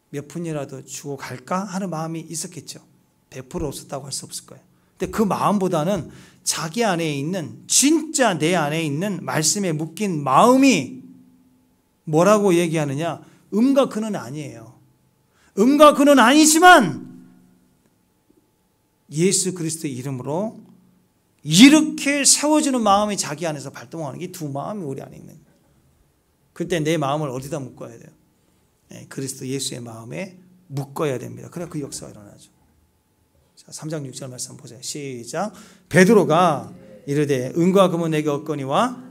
몇 푼이라도 주고 갈까? 하는 마음이 있었겠죠. 100% 없었다고 할 수 없을 거예요. 근데 그 마음보다는 자기 안에 있는, 진짜 내 안에 있는 말씀에 묶인 마음이 뭐라고 얘기하느냐? 음과 그는 아니에요. 음과 그는 아니지만 예수 그리스도의 이름으로 이렇게 세워지는 마음이 자기 안에서 발동하는 게 두 마음이 우리 안에 있는 거예요. 그때 내 마음을 어디다 묶어야 돼요? 그리스도 예수의 마음에 묶어야 됩니다. 그래야 그 역사가 일어나죠. 자, 3장 6절 말씀 보세요. 시작. 베드로가 이르되 은과 금은 내게 없거니와,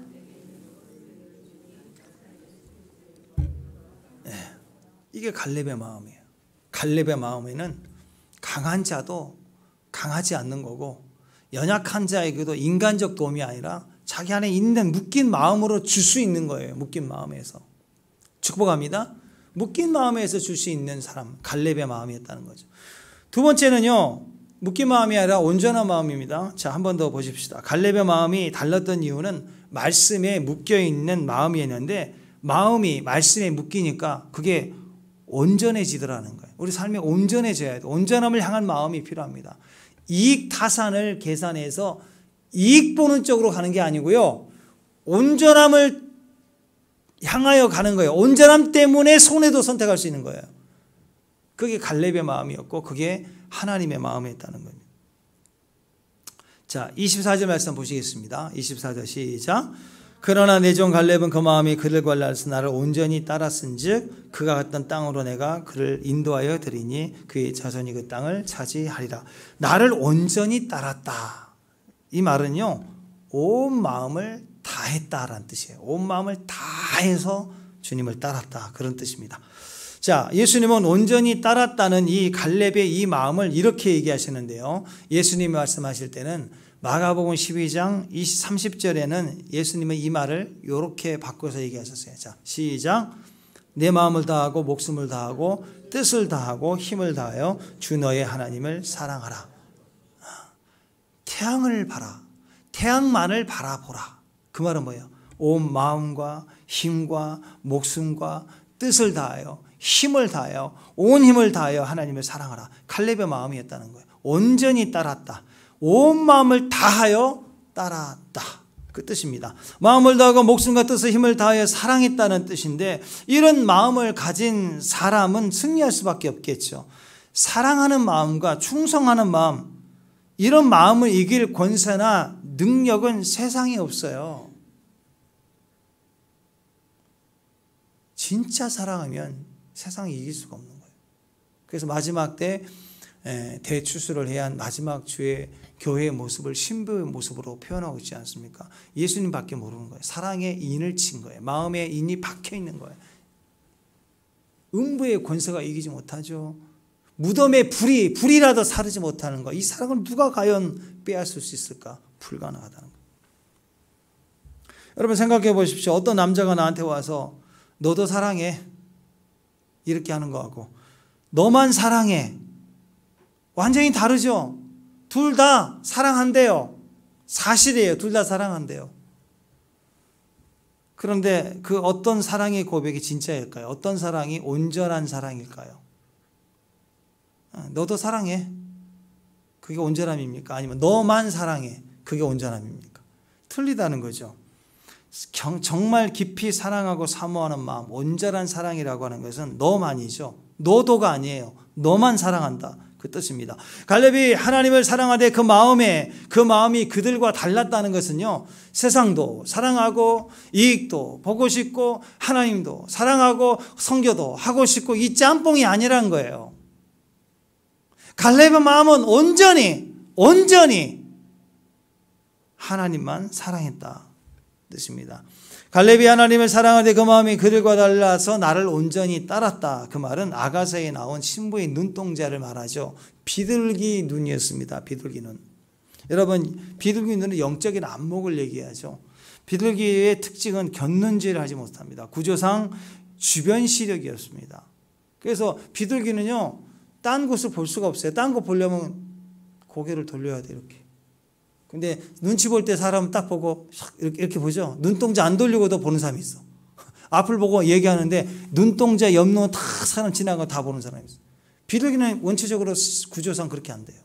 이게 갈렙의 마음이에요. 갈렙의 마음에는 강한 자도 강하지 않는 거고 연약한 자에게도 인간적 도움이 아니라 자기 안에 있는 묶인 마음으로 줄 수 있는 거예요. 묶인 마음에서. 축복합니다. 묶인 마음에서 줄 수 있는 사람, 갈렙의 마음이었다는 거죠. 두 번째는요, 묶인 마음이 아니라 온전한 마음입니다. 자, 한 번 더 보십시다. 갈렙의 마음이 달랐던 이유는 말씀에 묶여있는 마음이었는데 마음이 말씀에 묶이니까 그게 온전해지더라는 거예요. 우리 삶이 온전해져야 돼요. 온전함을 향한 마음이 필요합니다. 이익 타산을 계산해서 이익 보는 쪽으로 가는 게 아니고요. 온전함을 향하여 가는 거예요. 온전함 때문에 손해도 선택할 수 있는 거예요. 그게 갈렙의 마음이었고 그게 하나님의 마음이었다는 겁니다. 자, 24절 말씀 보시겠습니다. 24절 시작. 그러나 내 종 갈렙은 그 마음이 그를 관라해서 나를 온전히 따랐은즉 그가 갔던 땅으로 내가 그를 인도하여 드리니 그의 자손이 그 땅을 차지하리라. 나를 온전히 따랐다. 이 말은요, 온 마음을 다했다라는 뜻이에요. 온 마음을 다해서 주님을 따랐다, 그런 뜻입니다. 자, 예수님은 온전히 따랐다는 이 갈렙의 이 마음을 이렇게 얘기하시는데요. 예수님이 말씀하실 때는 마가복음 12장 30절에는 예수님은 이 말을 이렇게 바꿔서 얘기하셨어요. 자, 시작. 내 마음을 다하고 목숨을 다하고 뜻을 다하고 힘을 다하여 주 너의 하나님을 사랑하라. 태양을 봐라. 태양만을 바라보라. 그 말은 뭐예요? 온 마음과 힘과 목숨과 뜻을 다하여 힘을 다하여 온 힘을 다하여 하나님을 사랑하라. 갈렙의 마음이었다는 거예요. 온전히 따랐다. 온 마음을 다하여 따랐다. 그 뜻입니다. 마음을 다하고 목숨과 뜻을 힘을 다하여 사랑했다는 뜻인데 이런 마음을 가진 사람은 승리할 수밖에 없겠죠. 사랑하는 마음과 충성하는 마음, 이런 마음을 이길 권세나 능력은 세상에 없어요. 진짜 사랑하면 세상이 이길 수가 없는 거예요. 그래서 마지막 때 대추수를 해야 한 마지막 주의 교회의 모습을 신부의 모습으로 표현하고 있지 않습니까? 예수님밖에 모르는 거예요. 사랑에 인을 친 거예요. 마음에 인이 박혀 있는 거예요. 음부의 권세가 이기지 못하죠. 무덤의 불이라도 사르지 못하는 거. 이 사랑을 누가 과연 빼앗을 수 있을까? 불가능하다는 거. 여러분 생각해 보십시오. 어떤 남자가 나한테 와서 너도 사랑해 이렇게 하는 거하고 너만 사랑해 완전히 다르죠. 둘 다 사랑한대요. 사실이에요. 둘 다 사랑한대요. 그런데 그 어떤 사랑의 고백이 진짜일까요? 어떤 사랑이 온전한 사랑일까요? 너도 사랑해. 그게 온전함입니까? 아니면 너만 사랑해. 그게 온전함입니까? 틀리다는 거죠. 정말 깊이 사랑하고 사모하는 마음, 온전한 사랑이라고 하는 것은 너만이죠. 너도가 아니에요. 너만 사랑한다. 그 뜻입니다. 갈렙이 하나님을 사랑하되 그 마음이 그들과 달랐다는 것은요, 세상도 사랑하고 이익도 보고 싶고 하나님도 사랑하고 선교도 하고 싶고 이 짬뽕이 아니란 거예요. 갈렙의 마음은 온전히 하나님만 사랑했다 뜻입니다. 갈렙이 하나님을 사랑하되 그 마음이 그들과 달라서 나를 온전히 따랐다. 그 말은 아가서에 나온 신부의 눈동자를 말하죠. 비둘기 눈이었습니다. 비둘기 눈. 여러분, 비둘기 눈은 영적인 안목을 얘기하죠. 비둘기의 특징은 곁눈질을 하지 못합니다. 구조상 주변 시력이었습니다. 그래서 비둘기는요, 딴 곳을 볼 수가 없어요. 딴 곳 보려면 고개를 돌려야 돼, 이렇게. 근데 눈치 볼 때 사람은 딱 보고 이렇게 보죠. 눈동자 안 돌리고도 보는 사람이 있어. 앞을 보고 얘기하는데 눈동자 옆눈 다 사람 지나가고 다 보는 사람이 있어. 비둘기는 원체적으로 구조상 그렇게 안 돼요.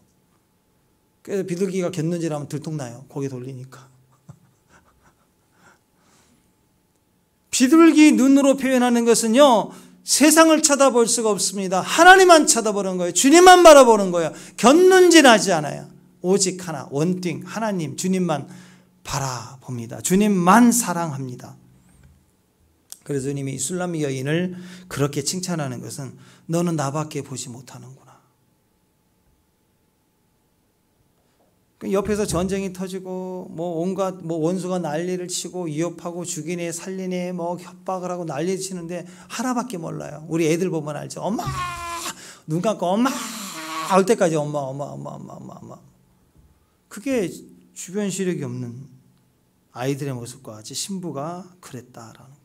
그래서 비둘기가 곁눈질하면 들통나요. 고개 돌리니까. 비둘기 눈으로 표현하는 것은요, 세상을 쳐다볼 수가 없습니다. 하나님만 쳐다보는 거예요. 주님만 바라보는 거예요. 곁눈질하지 않아요. 오직 하나, 원띵, 하나님, 주님만 바라봅니다. 주님만 사랑합니다. 그래서 주님이 술람 여인을 그렇게 칭찬하는 것은 너는 나밖에 보지 못하는구나. 옆에서 전쟁이 터지고 온갖 원수가 난리를 치고 위협하고 죽이네 살리네 협박을 하고 난리를 치는데 하나밖에 몰라요. 우리 애들 보면 알죠. 엄마! 눈 감고 엄마! 할 때까지 엄마. 그게 주변 시력이 없는 아이들의 모습과 같이 신부가 그랬다라는 거예요.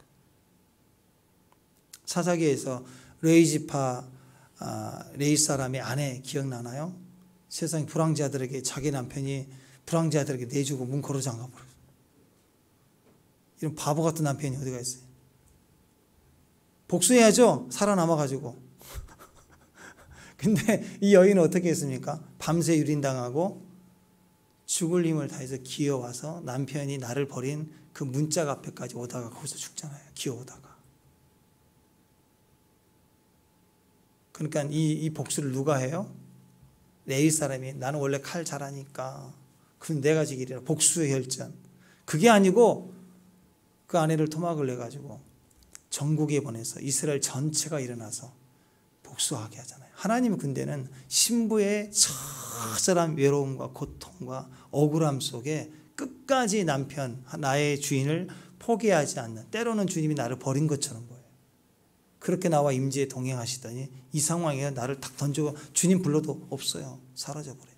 사사기에서 레이지파 레이 사람의 아내 기억나나요? 세상 불황자들에게 자기 남편이 불황자들에게 내주고 문 걸어 잠가 버렸어요. 이런 바보 같은 남편이 어디가 있어요? 복수해야죠. 살아남아가지고. 근데 이 여인은 어떻게 했습니까? 밤새 유린당하고 죽을 힘을 다해서 기어와서 남편이 나를 버린 그 문짝 앞에까지 오다가 거기서 죽잖아요. 기어오다가. 그러니까 이 복수를 누가 해요? 레위 사람이 나는 원래 칼 잘하니까 그건 내가 지기리라. 복수의 혈전. 그게 아니고 그 아내를 토막을 내가지고 전국에 보내서 이스라엘 전체가 일어나서 복수하게 하잖아요. 하나님의 군대는 신부의 처절한 외로움과 고통과 억울함 속에 끝까지 남편, 나의 주인을 포기하지 않는, 때로는 주님이 나를 버린 것처럼 보여요. 그렇게 나와 임재에 동행하시더니 이 상황에 나를 탁 던지고 주님 불러도 없어요. 사라져버려요.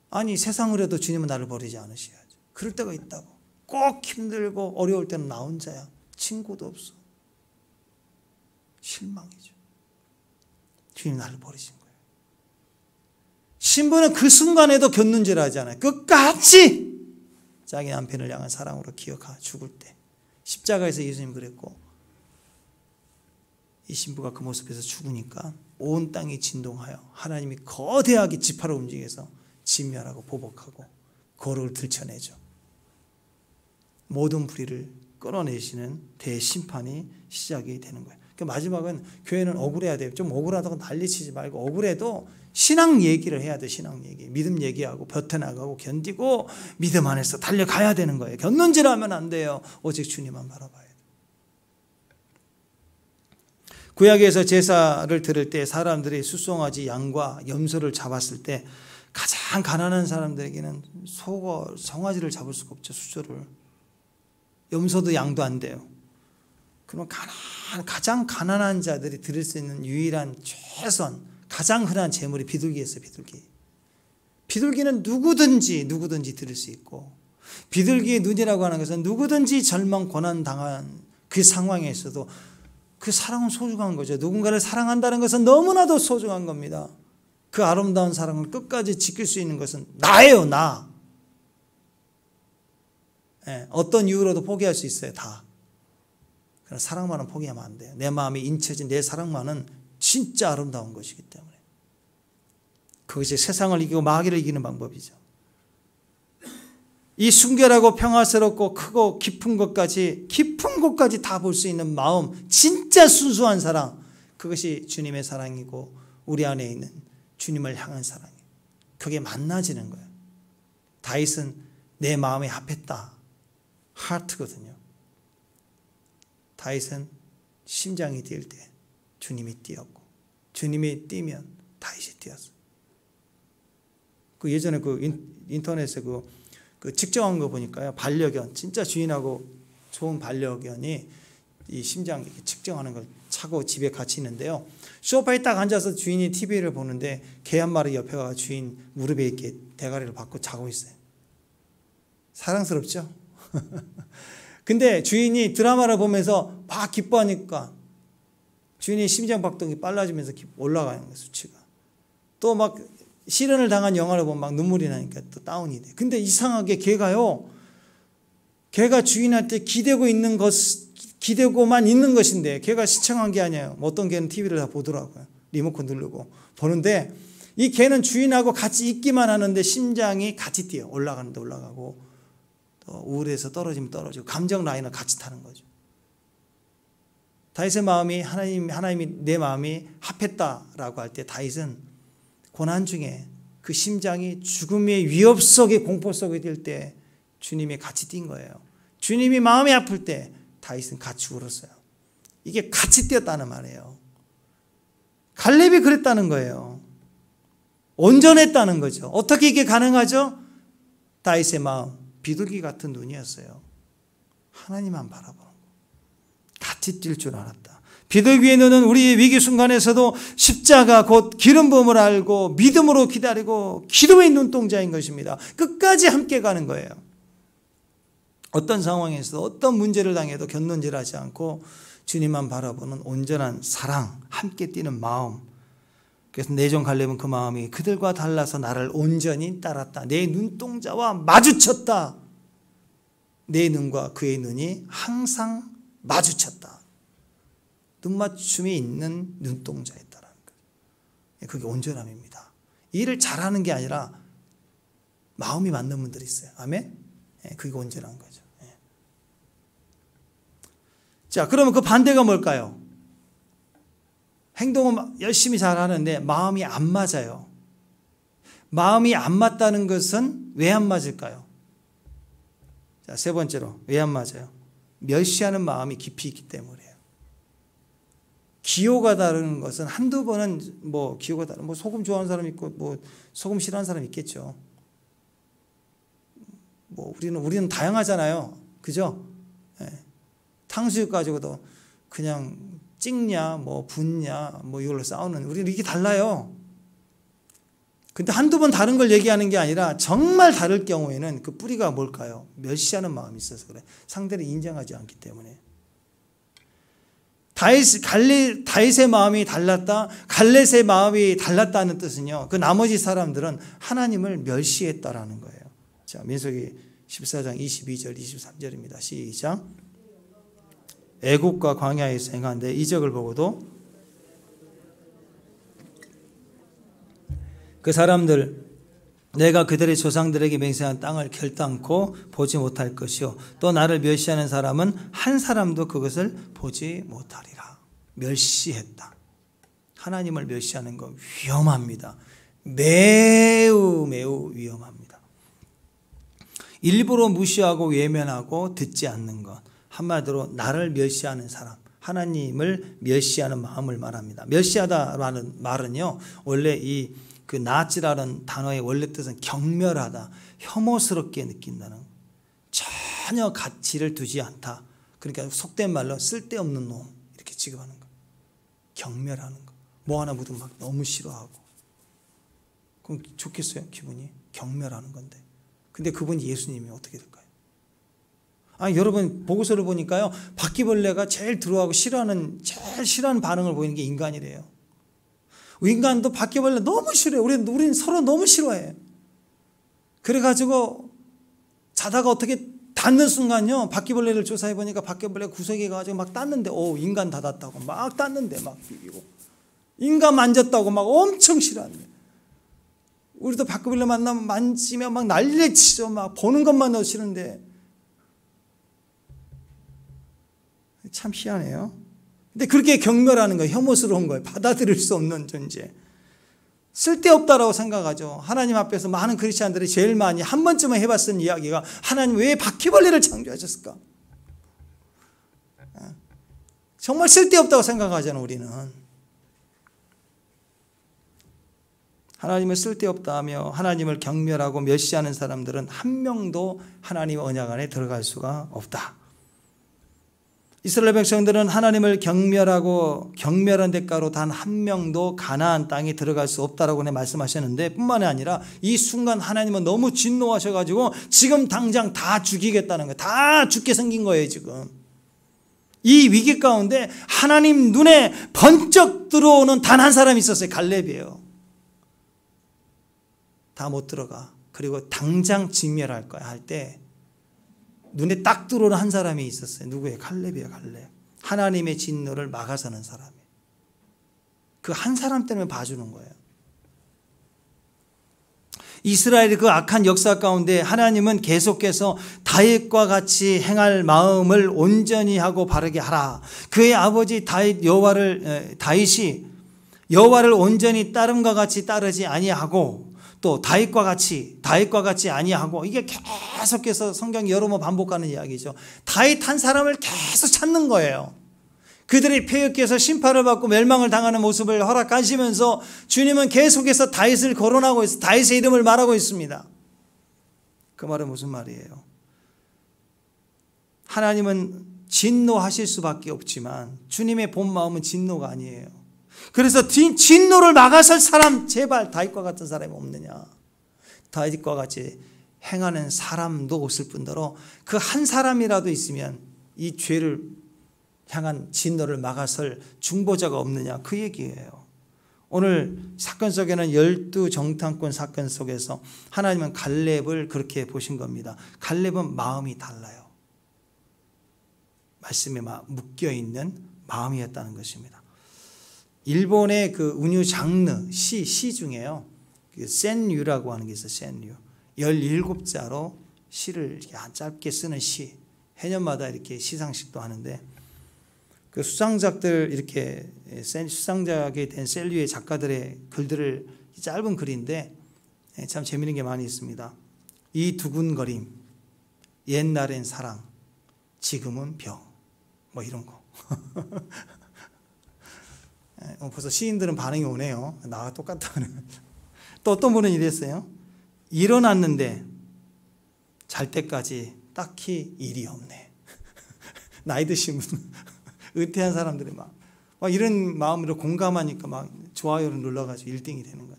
아니 세상으로도 주님은 나를 버리지 않으셔야죠. 그럴 때가 있다고. 꼭 힘들고 어려울 때는 나 혼자야. 친구도 없어. 실망이죠. 주님 나를 버리신 거예요. 신부는 그 순간에도 곁눈질 하지 않아요. 끝까지 자기 남편을 향한 사랑으로 기억하 죽을 때. 십자가에서 예수님 그랬고 이 신부가 그 모습에서 죽으니까 온 땅이 진동하여 하나님이 거대하게 지파를 움직여서 진멸하고 보복하고 거룩을 들춰내죠. 모든 불의를 끌어내시는 대심판이 시작이 되는 거예요. 그 마지막은 교회는 억울해야 돼요. 좀 억울하다고 난리치지 말고 억울해도 신앙 얘기를 해야 돼. 신앙 얘기. 믿음 얘기하고 버텨나가고 견디고 믿음 안에서 달려가야 되는 거예요. 곁눈질하면 안 돼요. 오직 주님만 바라봐야 돼요. 구약에서 제사를 드릴 때 사람들이 숫송아지 양과 염소를 잡았을 때 가장 가난한 사람들에게는 소고 송아지를 잡을 수가 없죠. 숫소를. 염소도 양도 안 돼요. 그럼 가장 가난한 자들이 드릴 수 있는 유일한 최선, 가장 흔한 제물이 비둘기였어요. 비둘기는 누구든지 드릴 수 있고, 비둘기의 눈이라고 하는 것은 누구든지 절망 고난 당한 그 상황에서도 그 사랑은 소중한 거죠. 누군가를 사랑한다는 것은 너무나도 소중한 겁니다. 그 아름다운 사랑을 끝까지 지킬 수 있는 것은 나예요. 나. 어떤 이유로도 포기할 수 있어요. 다. 그러나 사랑만은 포기하면 안 돼요. 내 마음이 인쳐진 내 사랑만은 진짜 아름다운 것이기 때문에. 그것이 세상을 이기고 마귀를 이기는 방법이죠. 이 순결하고 평화스럽고 크고 깊은 것까지 다 볼 수 있는 마음, 진짜 순수한 사랑, 그것이 주님의 사랑이고 우리 안에 있는 주님을 향한 사랑이에요. 그게 만나지는 거예요. 다윗은 내 마음에 합했다. 하트거든요. 다윗은 심장이 뛸 때 주님이 뛰었고, 주님이 뛰면 다윗이 뛰었어요. 그 예전에 인터넷에 측정한 거 보니까요, 반려견, 진짜 주인하고 좋은 반려견이 이 심장 측정하는 걸 차고 집에 같이 있는데요. 소파에 딱 앉아서 주인이 TV를 보는데 개 한 마리 옆에 가 주인 무릎에 이렇게 대가리를 받고 자고 있어요. 사랑스럽죠? 근데 주인이 드라마를 보면서 막 기뻐하니까 주인이 심장 박동이 빨라지면서 올라가는 거예요, 수치가. 또 막 실현을 당한 영화를 보면 막 눈물이 나니까 또 다운이 돼. 근데 이상하게 걔가 주인한테 기대고만 있는 것인데, 걔가 시청한 게 아니에요. 어떤 개는 TV를 다 보더라고요. 리모컨 누르고 보는데, 이 개는 주인하고 같이 있기만 하는데 심장이 같이 뛰어. 올라가는데 올라가고, 또 우울해서 떨어지면 떨어지고, 감정 라인을 같이 타는 거죠. 다윗의 마음이 하나님이 내 마음이 합했다라고 할 때, 다윗은 고난 중에 그 심장이 죽음의 위협 속에, 공포 속에 뛸 때 주님이 같이 뛴 거예요. 주님이 마음이 아플 때 다윗은 같이 울었어요. 이게 같이 뛰었다는 말이에요. 갈렙이 그랬다는 거예요. 온전했다는 거죠. 어떻게 이게 가능하죠? 다윗의 마음, 비둘기 같은 눈이었어요. 하나님만 바라보는 거. 같이 뛸 줄 알았다. 비둘기의 눈은 우리의 위기 순간에서도 십자가 곧 기름 부음을 알고 믿음으로 기다리고 기도의 눈동자인 것입니다. 끝까지 함께 가는 거예요. 어떤 상황에서 어떤 문제를 당해도 곁눈질하지 않고 주님만 바라보는 온전한 사랑, 함께 뛰는 마음. 그래서 내종 갈렙은 그 마음이 그들과 달라서 나를 온전히 따랐다. 내 눈동자와 마주쳤다. 내 눈과 그의 눈이 항상 마주쳤다. 눈맞춤이 있는 눈동자였다라는 거예요. 그게 온전함입니다. 일을 잘하는 게 아니라 마음이 맞는 분들이 있어요. 아멘? 그게 온전한 거죠. 자, 그러면 그 반대가 뭘까요? 행동은 열심히 잘하는데 마음이 안 맞아요. 마음이 안 맞다는 것은 왜 안 맞을까요? 자, 세 번째로 왜 안 맞아요? 멸시하는 마음이 깊이 있기 때문이에요. 기호가 다른 것은 한두 번은 기호가 다른, 소금 좋아하는 사람 있고, 소금 싫어하는 사람 있겠죠. 우리는 다양하잖아요. 그죠? 예. 탕수육 가지고도 그냥 찍냐, 붓냐, 이걸로 싸우는, 우리는 이게 달라요. 근데 한두 번 다른 걸 얘기하는 게 아니라 정말 다를 경우에는 그 뿌리가 뭘까요? 멸시하는 마음이 있어서 그래. 상대를 인정하지 않기 때문에. 다윗의 마음이 달랐다, 갈렛의 마음이 달랐다는 뜻은요, 그 나머지 사람들은 하나님을 멸시했다라는 거예요. 자, 민수기 14장 22절 23절입니다. 시작. 애국과 광야에서 행한 내 이적을 보고도 그 사람들, 내가 그들의 조상들에게 맹세한 땅을 결단코 보지 못할 것이요, 또 나를 멸시하는 사람은 한 사람도 그것을 보지 못하리라. 멸시했다. 하나님을 멸시하는 거 위험합니다. 매우 위험합니다. 일부러 무시하고 외면하고 듣지 않는 것, 한마디로 나를 멸시하는 사람, 하나님을 멸시하는 마음을 말합니다. 멸시하다라는 말은요, 원래 그 나치라는 단어의 원래 뜻은 경멸하다, 혐오스럽게 느낀다는, 전혀 가치를 두지 않다. 그러니까 속된 말로 쓸데없는 놈 이렇게 취급하는 거, 경멸하는 거. 뭐 하나 묻으면 막 너무 싫어하고. 그럼 좋겠어요, 기분이? 경멸하는 건데. 근데 그분이 예수님이 어떻게 될까요? 여러분 보고서를 보니까요, 바퀴벌레가 제일 제일 싫어하는 반응을 보이는 게 인간이래요. 인간도 바퀴벌레 너무 싫어해. 우리는 서로 너무 싫어해. 그래가지고 자다가 어떻게 닿는 순간요, 바퀴벌레를 조사해 보니까 바퀴벌레 구석에 가가지고 막 땄는데, 인간 닿았다고 막 땄는데 막 비비고, 인간 만졌다고 막 엄청 싫어하는데, 우리도 바퀴벌레 만지면 막 난리치죠. 막 보는 것만도 싫은데. 참 희한해요. 근데 그렇게 경멸하는 거예요. 혐오스러운 거예요. 받아들일 수 없는 존재. 쓸데없다라고 생각하죠. 하나님 앞에서 많은 크리스찬들이 제일 많이 한 번쯤은 해봤던 이야기가, 하나님 왜 바퀴벌레를 창조하셨을까? 정말 쓸데없다고 생각하잖아요, 우리는. 하나님을 쓸데없다 하며 하나님을 경멸하고 멸시하는 사람들은 한 명도 하나님의 언약 안에 들어갈 수가 없다. 이스라엘 백성들은 하나님을 경멸한 대가로 단 한 명도 가나안 땅에 들어갈 수 없다라고 말씀하셨는데, 뿐만이 아니라 이 순간 하나님은 너무 진노하셔가지고 지금 당장 다 죽이겠다는 거예요. 다 죽게 생긴 거예요, 지금. 이 위기 가운데 하나님 눈에 번쩍 들어오는 단 한 사람이 있었어요. 갈렙이에요. 다 못 들어가. 그리고 당장 진멸할 거야 할 때 눈에 딱 들어오는 한 사람이 있었어요. 누구예요? 갈렙이에요. 갈렙. 하나님의 진노를 막아서는 사람이에요. 그 한 사람 때문에 봐주는 거예요. 이스라엘의 그 악한 역사 가운데 하나님은 계속해서 다윗과 같이 행할 마음을 온전히 하고 바르게 하라. 그의 아버지 다윗이 여호와를 온전히 따름과 같이 따르지 아니하고, 또 다윗과 같이 아니하고, 이게 계속해서 성경이 여러 번 반복하는 이야기죠. 다윗 한 사람을 계속 찾는 거예요. 그들이 패역해서 심판을 받고 멸망을 당하는 모습을 허락하시면서 주님은 계속해서 다윗을 거론하고 있어요. 다윗의 이름을 말하고 있습니다. 그 말은 무슨 말이에요? 하나님은 진노하실 수밖에 없지만 주님의 본 마음은 진노가 아니에요. 그래서 진노를 막아설 사람, 제발 다윗과 같은 사람이 없느냐. 다윗과 같이 행하는 사람도 없을 뿐더러 그 한 사람이라도 있으면 이 죄를 향한 진노를 막아설 중보자가 없느냐, 그 얘기예요. 오늘 사건 속에는 12정탐꾼 사건 속에서 하나님은 갈렙을 그렇게 보신 겁니다. 갈렙은 마음이 달라요. 말씀에 묶여있는 마음이었다는 것입니다. 일본의 그 운유 장르 시 중에요, 센유라고 하는 게 있어요. 센유 17자로 시를 이렇게 짧게 쓰는 시, 해년마다 이렇게 시상식도 하는데, 그 수상작들, 이렇게 수상작이 된 셀류의 작가들의 글들을, 짧은 글인데 참 재미있는 게 많이 있습니다. 이 두근거림, 옛날엔 사랑, 지금은 병, 뭐 이런 거. 벌써 시인들은 반응이 오네요. 나와 똑같다는. 또 어떤 분은 이랬어요. 일어났는데 잘 때까지 딱히 일이 없네. 나이 드신 분, 은퇴한 사람들이 막 이런 마음으로 공감하니까 막 좋아요를 눌러가지고 1등이 되는 거예요.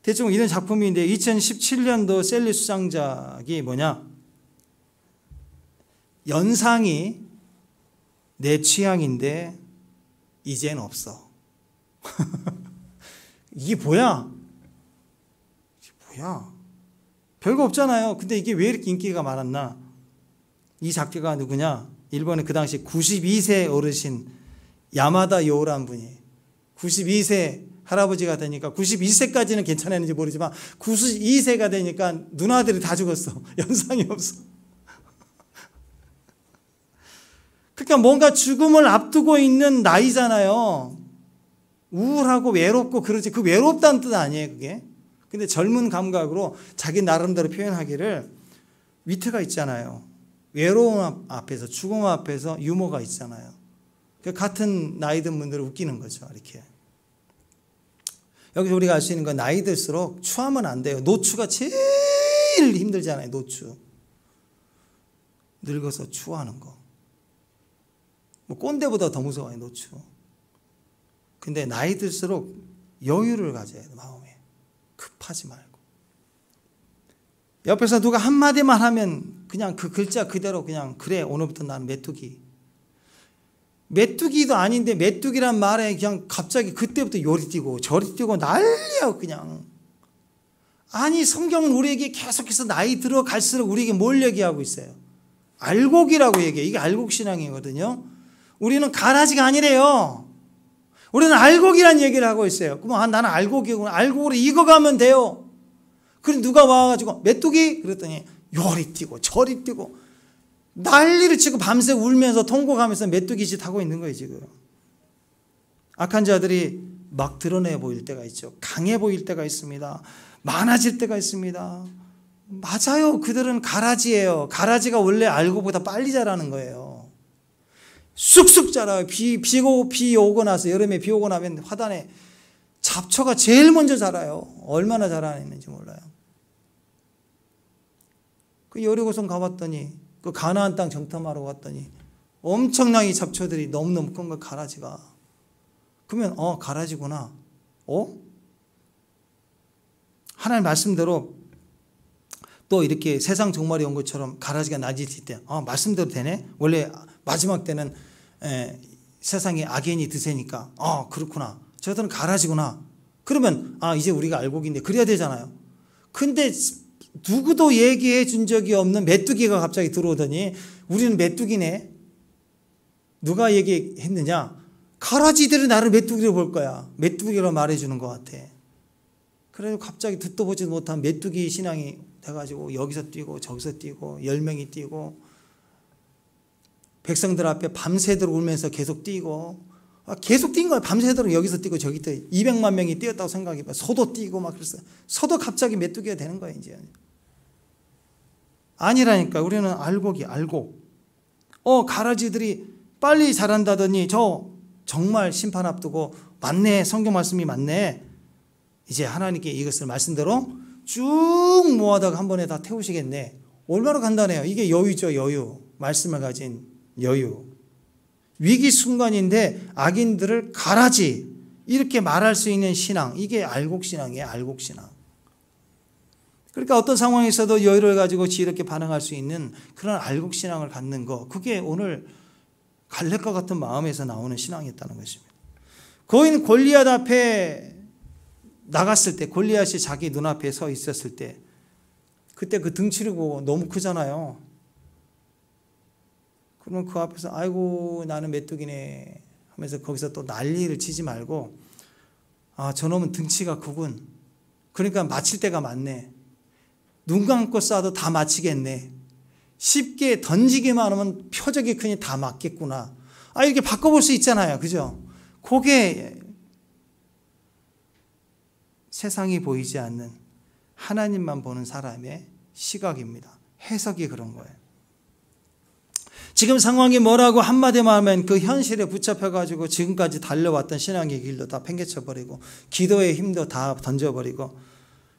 대충 이런 작품인데, 2017년도 셀리 수상작이 뭐냐? 연상이 내 취향인데 이젠 없어. 이게 뭐야? 별거 없잖아요. 근데 이게 왜 이렇게 인기가 많았나? 이 작가가 누구냐? 일본의 그 당시 92세 어르신 야마다 요우라는 분이, 92세 할아버지가 되니까, 92세까지는 괜찮았는지 모르지만 92세가 되니까 누나들이 다 죽었어. 연상이 없어. 그러니까 뭔가 죽음을 앞두고 있는 나이잖아요. 우울하고 외롭고 그러지. 그 외롭다는 뜻 아니에요, 그게. 근데 젊은 감각으로 자기 나름대로 표현하기를, 위트가 있잖아요. 외로움 앞에서, 죽음 앞에서 유머가 있잖아요. 같은 나이 든 분들을 웃기는 거죠. 이렇게. 여기서 우리가 알 수 있는 건 나이 들수록 추하면 안 돼요. 노추가 제일 힘들잖아요. 노추. 늙어서 추하는 거. 뭐 꼰대보다 더 무서워요. 노추. 근데 나이 들수록 여유를 가져야 돼요. 마음에. 급하지 말고. 옆에서 누가 한마디만 하면 그냥 그 글자 그대로 그냥 그래 오늘부터 나는 메뚜기. 메뚜기도 아닌데 메뚜기란 말에 그냥 갑자기 그때부터 요리 뛰고 저리 뛰고 난리야 그냥. 아니 성경은 우리에게 계속해서 나이 들어갈수록 우리에게 뭘 얘기하고 있어요? 알곡이라고 얘기해요. 이게 알곡신앙이거든요. 우리는 가라지가 아니래요. 우리는 알곡이란 얘기를 하고 있어요. 그럼 나는 알곡이구나. 알곡으로 익어가면 돼요. 그럼 누가 와가지고 메뚜기? 그랬더니 요리 뛰고 저리 뛰고 난리를 치고 밤새 울면서 통곡하면서 메뚜기 짓 하고 있는 거예요 지금. 악한 자들이 막 드러내 보일 때가 있죠. 강해 보일 때가 있습니다. 많아질 때가 있습니다. 맞아요. 그들은 가라지예요. 가라지가 원래 알곡보다 빨리 자라는 거예요. 쑥쑥 자라요. 비 오고 나서 여름에 비 오고 나면 화단에 잡초가 제일 먼저 자라요. 얼마나 자라는지 몰라요. 그 여리고성 가봤더니 그 가나안 땅 정탐하러 갔더니 엄청나게 잡초들이 너무너무 큰 거 가라지가. 그러면 가라지구나. 하나님 말씀대로 또 이렇게 세상 종말이 온 것처럼 가라지가 낮아질 때 말씀대로 되네. 원래 마지막 때는 세상에 악인이 드세니까 그렇구나. 저들은 가라지구나. 그러면 이제 우리가 알곡인데 그래야 되잖아요. 근데 누구도 얘기해 준 적이 없는 메뚜기가 갑자기 들어오더니 우리는 메뚜기네. 누가 얘기했느냐? 가라지들이 나를 메뚜기로 볼 거야. 메뚜기로 말해주는 것 같아. 그래서 갑자기 듣도 보지도 못한 메뚜기 신앙이 돼가지고 여기서 뛰고 저기서 뛰고 10명이 뛰고 백성들 앞에 밤새도록 울면서 계속 뛰고 계속 뛴 거야. 밤새도록 여기서 뛰고 저기 뛰고 200만 명이 뛰었다고 생각해봐. 소도 뛰고 막 그랬어요. 소도 갑자기 메뚜기가 되는 거야 이제. 아니라니까. 우리는 알곡이 알곡. 가라지들이 빨리 자란다더니 저 정말 심판 앞두고 맞네. 성경 말씀이 맞네. 이제 하나님께 이것을 말씀대로 쭉 모아다가 한 번에 다 태우시겠네. 얼마나 간단해요. 이게 여유죠. 여유. 말씀을 가진 여유. 위기 순간인데 악인들을 가라지 이렇게 말할 수 있는 신앙. 이게 알곡신앙이에요. 알곡신앙. 그러니까 어떤 상황에서도 여유를 가지고 지혜롭게 반응할 수 있는 그런 알곡신앙을 갖는 거. 그게 오늘 갈렙과 같은 마음에서 나오는 신앙이었다는 것입니다. 거인 골리앗 앞에 나갔을 때 골리앗이 자기 눈앞에 서 있었을 때 그때 그 등치를 보고 너무 크잖아요. 그러면 그 앞에서 아이고 나는 메뚜기네 하면서 거기서 또 난리를 치지 말고 저놈은 등치가 크군. 그러니까 맞힐 때가 많네. 눈 감고 쏴도 다 맞히겠네. 쉽게 던지기만 하면 표적이 크니 다 맞겠구나. 이렇게 바꿔볼 수 있잖아요. 그죠? 그게 세상이 보이지 않는 하나님만 보는 사람의 시각입니다. 해석이 그런 거예요. 지금 상황이 뭐라고 한마디만 하면 그 현실에 붙잡혀가지고 지금까지 달려왔던 신앙의 길도 다 팽개쳐버리고 기도의 힘도 다 던져버리고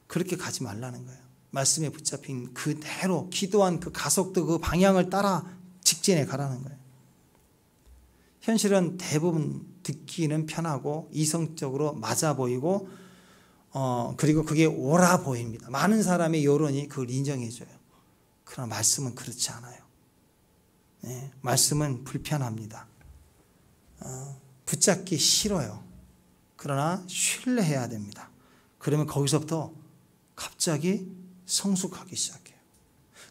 그렇게 가지 말라는 거예요. 말씀에 붙잡힌 그대로 기도한 그 가속도 그 방향을 따라 직진해 가라는 거예요. 현실은 대부분 듣기는 편하고 이성적으로 맞아 보이고 그리고 그게 옳아 보입니다. 많은 사람의 여론이 그걸 인정해줘요. 그러나 말씀은 그렇지 않아요. 네, 말씀은 불편합니다. 붙잡기 싫어요. 그러나 신뢰해야 됩니다. 그러면 거기서부터 갑자기 성숙하기 시작해요.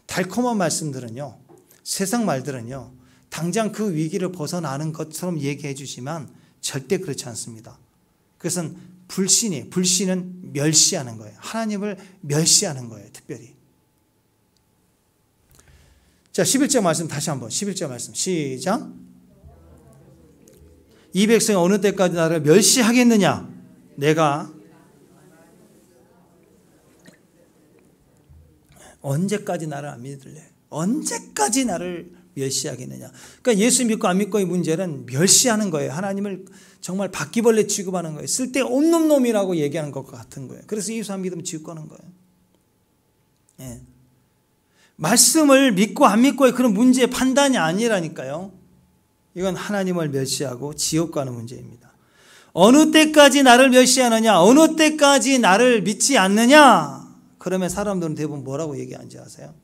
달콤한 말씀들은요, 세상 말들은요, 당장 그 위기를 벗어나는 것처럼 얘기해 주지만 절대 그렇지 않습니다. 그것은 불신이에요. 불신은 멸시하는 거예요. 하나님을 멸시하는 거예요. 특별히. 자, 11절 말씀 다시 한번. 11절 말씀 시작. 이 백성이 어느 때까지 나를 멸시하겠느냐? 내가 언제까지 나를 안 믿을래? 언제까지 나를 멸시하겠느냐. 그러니까 예수 믿고 안 믿고의 문제는 멸시하는 거예요. 하나님을 정말 바퀴벌레 취급하는 거예요. 쓸데없는 놈이라고 얘기하는 것과 같은 거예요. 그래서 예수 안 믿으면 지옥 가는 거예요. 예. 말씀을 믿고 안 믿고의 그런 문제의 판단이 아니라니까요. 이건 하나님을 멸시하고 지옥 가는 문제입니다. 어느 때까지 나를 멸시하느냐, 어느 때까지 나를 믿지 않느냐. 그러면 사람들은 대부분 뭐라고 얘기하는지 아세요?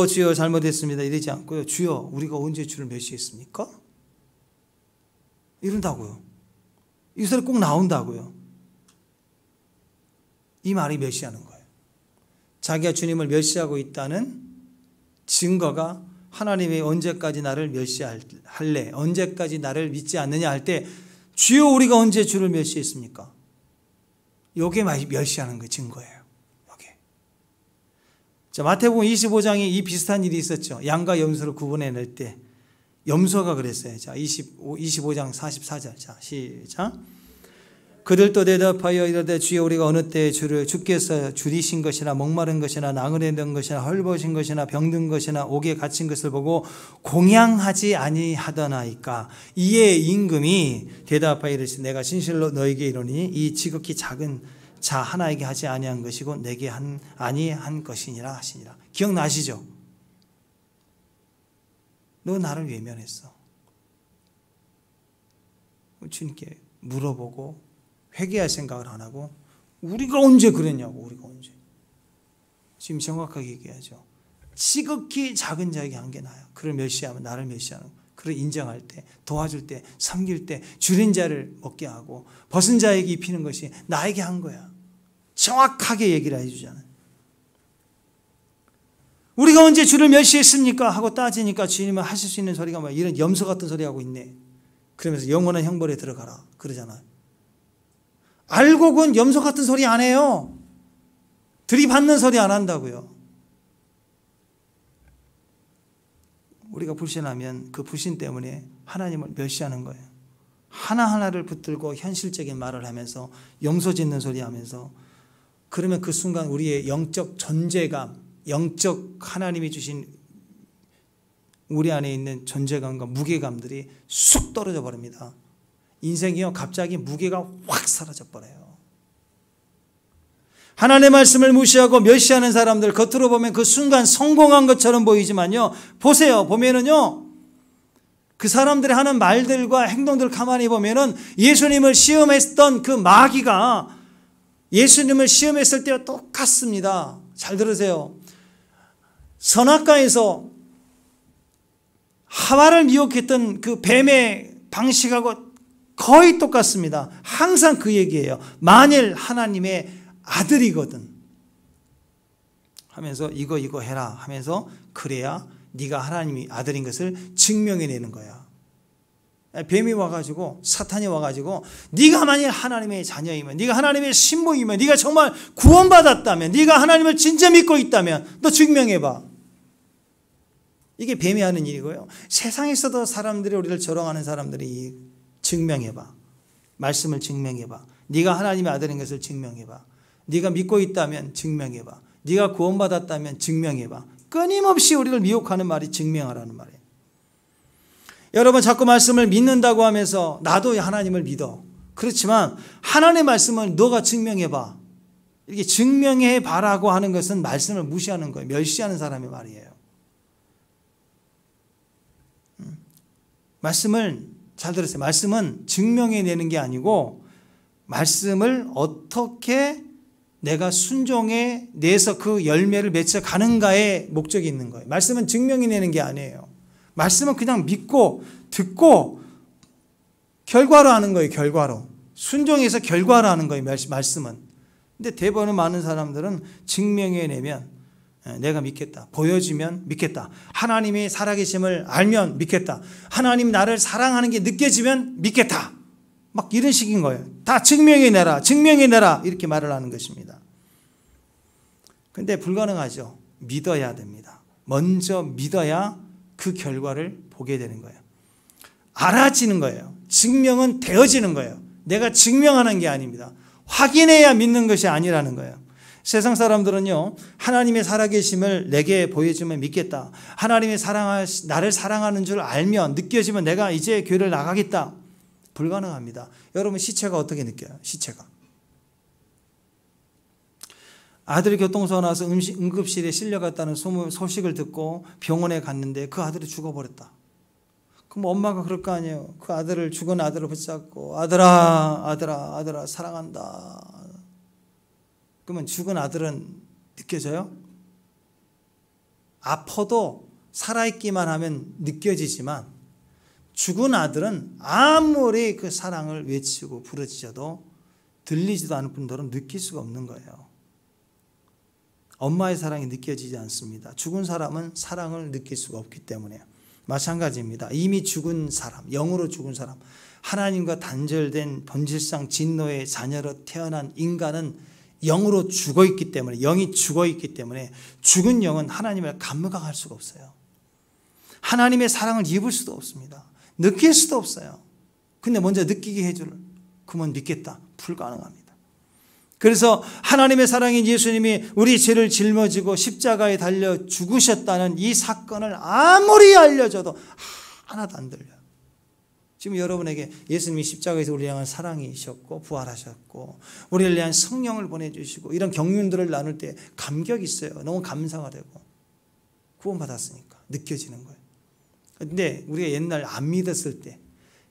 주여 잘못했습니다 이러지 않고요, 주여 우리가 언제 주를 멸시했습니까? 이런다고요. 이 소리 꼭 나온다고요. 이 말이 멸시하는 거예요. 자기가 주님을 멸시하고 있다는 증거가 하나님이 언제까지 나를 멸시할래, 언제까지 나를 믿지 않느냐 할 때 주여 우리가 언제 주를 멸시했습니까? 이게 멸시하는 거 증거예요. 이게. 자, 마태복음 25장에 이 비슷한 일이 있었죠. 양과 염소를 구분해낼 때 염소가 그랬어요. 자, 25장 44절. 자, 시작. 그들도 대답하여 이르되 주여 우리가 어느 때에 주께서 줄이신 것이나 목마른 것이나 나그네된 것이나 헐벗은 것이나 병든 것이나 옥에 갇힌 것을 보고 공양하지 아니하더나이까. 이에 임금이 대답하여 이르시되 내가 진실로 너에게 이르노니 이 지극히 작은 자 하나에게 하지 아니한 것이고 내게 아니한 것이니라 하시니라. 기억나시죠? 너 나를 외면했어. 주님께 물어보고 회개할 생각을 안 하고 우리가 언제 그랬냐고. 우리가 언제. 지금 정확하게 얘기하죠. 지극히 작은 자에게 한 게 나아요. 그를 멸시하면 나를 멸시하는 거. 그를 인정할 때, 도와줄 때, 섬길 때 줄인 자를 먹게 하고 벗은 자에게 입히는 것이 나에게 한 거야. 정확하게 얘기를 해주잖아요. 우리가 언제 주를 멸시했습니까? 하고 따지니까 주님은 하실 수 있는 소리가 뭐야. 이런 염소 같은 소리 하고 있네. 그러면서 영원한 형벌에 들어가라 그러잖아요. 알고 그건 염소 같은 소리 안 해요. 들이받는 소리 안 한다고요. 우리가 불신하면 그 불신 때문에 하나님을 멸시하는 거예요. 하나하나를 붙들고 현실적인 말을 하면서 염소 짖는 소리 하면서, 그러면 그 순간 우리의 영적 존재감, 영적 하나님이 주신 우리 안에 있는 존재감과 무게감들이 쑥 떨어져 버립니다. 인생이요, 갑자기 무게가 확 사라져 버려요. 하나님의 말씀을 무시하고 멸시하는 사람들, 겉으로 보면 그 순간 성공한 것처럼 보이지만요, 보세요. 보면은요, 그 사람들이 하는 말들과 행동들을 가만히 보면은 예수님을 시험했던 그 마귀가 예수님을 시험했을 때와 똑같습니다. 잘 들으세요. 선악과에서 하와를 미혹했던 그 뱀의 방식하고 거의 똑같습니다. 항상 그 얘기예요. 만일 하나님의 아들이거든 하면서 이거 해라 하면서, 그래야 네가 하나님의 아들인 것을 증명해내는 거야. 뱀이 와가지고, 사탄이 와가지고, 네가 만일 하나님의 자녀이면, 네가 하나님의 신부이면, 네가 정말 구원받았다면, 네가 하나님을 진짜 믿고 있다면 너 증명해봐. 이게 뱀이 하는 일이고요. 세상에서도 사람들이, 우리를 조롱하는 사람들이 증명해봐. 말씀을 증명해봐. 네가 하나님의 아들인 것을 증명해봐. 네가 믿고 있다면 증명해봐. 네가 구원받았다면 증명해봐. 끊임없이 우리를 미혹하는 말이 증명하라는 말이에요. 여러분, 자꾸 말씀을 믿는다고 하면서 나도 하나님을 믿어. 그렇지만 하나님의 말씀을 너가 증명해봐. 이렇게 증명해봐라고 하는 것은 말씀을 무시하는 거예요. 멸시하는 사람의 말이에요. 말씀을 잘 들으세요. 말씀은 증명해내는 게 아니고, 말씀을 어떻게 내가 순종해내서 그 열매를 맺어가는가에 목적이 있는 거예요. 말씀은 증명해내는 게 아니에요. 말씀은 그냥 믿고 듣고 결과로 하는 거예요. 결과로. 순종해서 결과로 하는 거예요. 말씀은. 근데 대부분 많은 사람들은 증명해내면 내가 믿겠다. 보여주면 믿겠다. 하나님이 살아계심을 알면 믿겠다. 하나님 나를 사랑하는 게 느껴지면 믿겠다. 막 이런 식인 거예요. 다 증명해내라. 증명해내라. 이렇게 말을 하는 것입니다. 근데 불가능하죠. 믿어야 됩니다. 먼저 믿어야 그 결과를 보게 되는 거예요. 알아지는 거예요. 증명은 되어지는 거예요. 내가 증명하는 게 아닙니다. 확인해야 믿는 것이 아니라는 거예요. 세상 사람들은요, 하나님의 살아계심을 내게 보여주면 믿겠다. 하나님의 나를 사랑하는 줄 알면, 느껴지면 내가 이제 교회를 나가겠다. 불가능합니다. 여러분, 시체가 어떻게 느껴요? 시체가. 아들이 교통사고 나서 응급실에 실려갔다는 소식을 듣고 병원에 갔는데 그 아들이 죽어버렸다. 그럼 엄마가 그럴 거 아니에요. 그 죽은 아들을 붙잡고 아들아 사랑한다. 그러면 죽은 아들은 느껴져요? 아파도 살아있기만 하면 느껴지지만 죽은 아들은 아무리 그 사랑을 외치고 부르짖어도 들리지도 않을 뿐더러 느낄 수가 없는 거예요. 엄마의 사랑이 느껴지지 않습니다. 죽은 사람은 사랑을 느낄 수가 없기 때문에. 마찬가지입니다. 이미 죽은 사람, 영으로 죽은 사람, 하나님과 단절된 본질상 진노의 자녀로 태어난 인간은 영으로 죽어있기 때문에, 영이 죽어있기 때문에 죽은 영은 하나님을 감각할 수가 없어요. 하나님의 사랑을 입을 수도 없습니다. 느낄 수도 없어요. 근데 먼저 느끼게 해줄, 그러면 믿겠다. 불가능합니다. 그래서 하나님의 사랑인 예수님이 우리 죄를 짊어지고 십자가에 달려 죽으셨다는 이 사건을 아무리 알려줘도 하나도 안 들려요. 지금 여러분에게 예수님이 십자가에서 우리를 향한 사랑이셨고 부활하셨고 우리를 위한 성령을 보내주시고 이런 경륜들을 나눌 때 감격이 있어요. 너무 감사가 되고 구원받았으니까 느껴지는 거예요. 그런데 우리가 옛날 안 믿었을 때,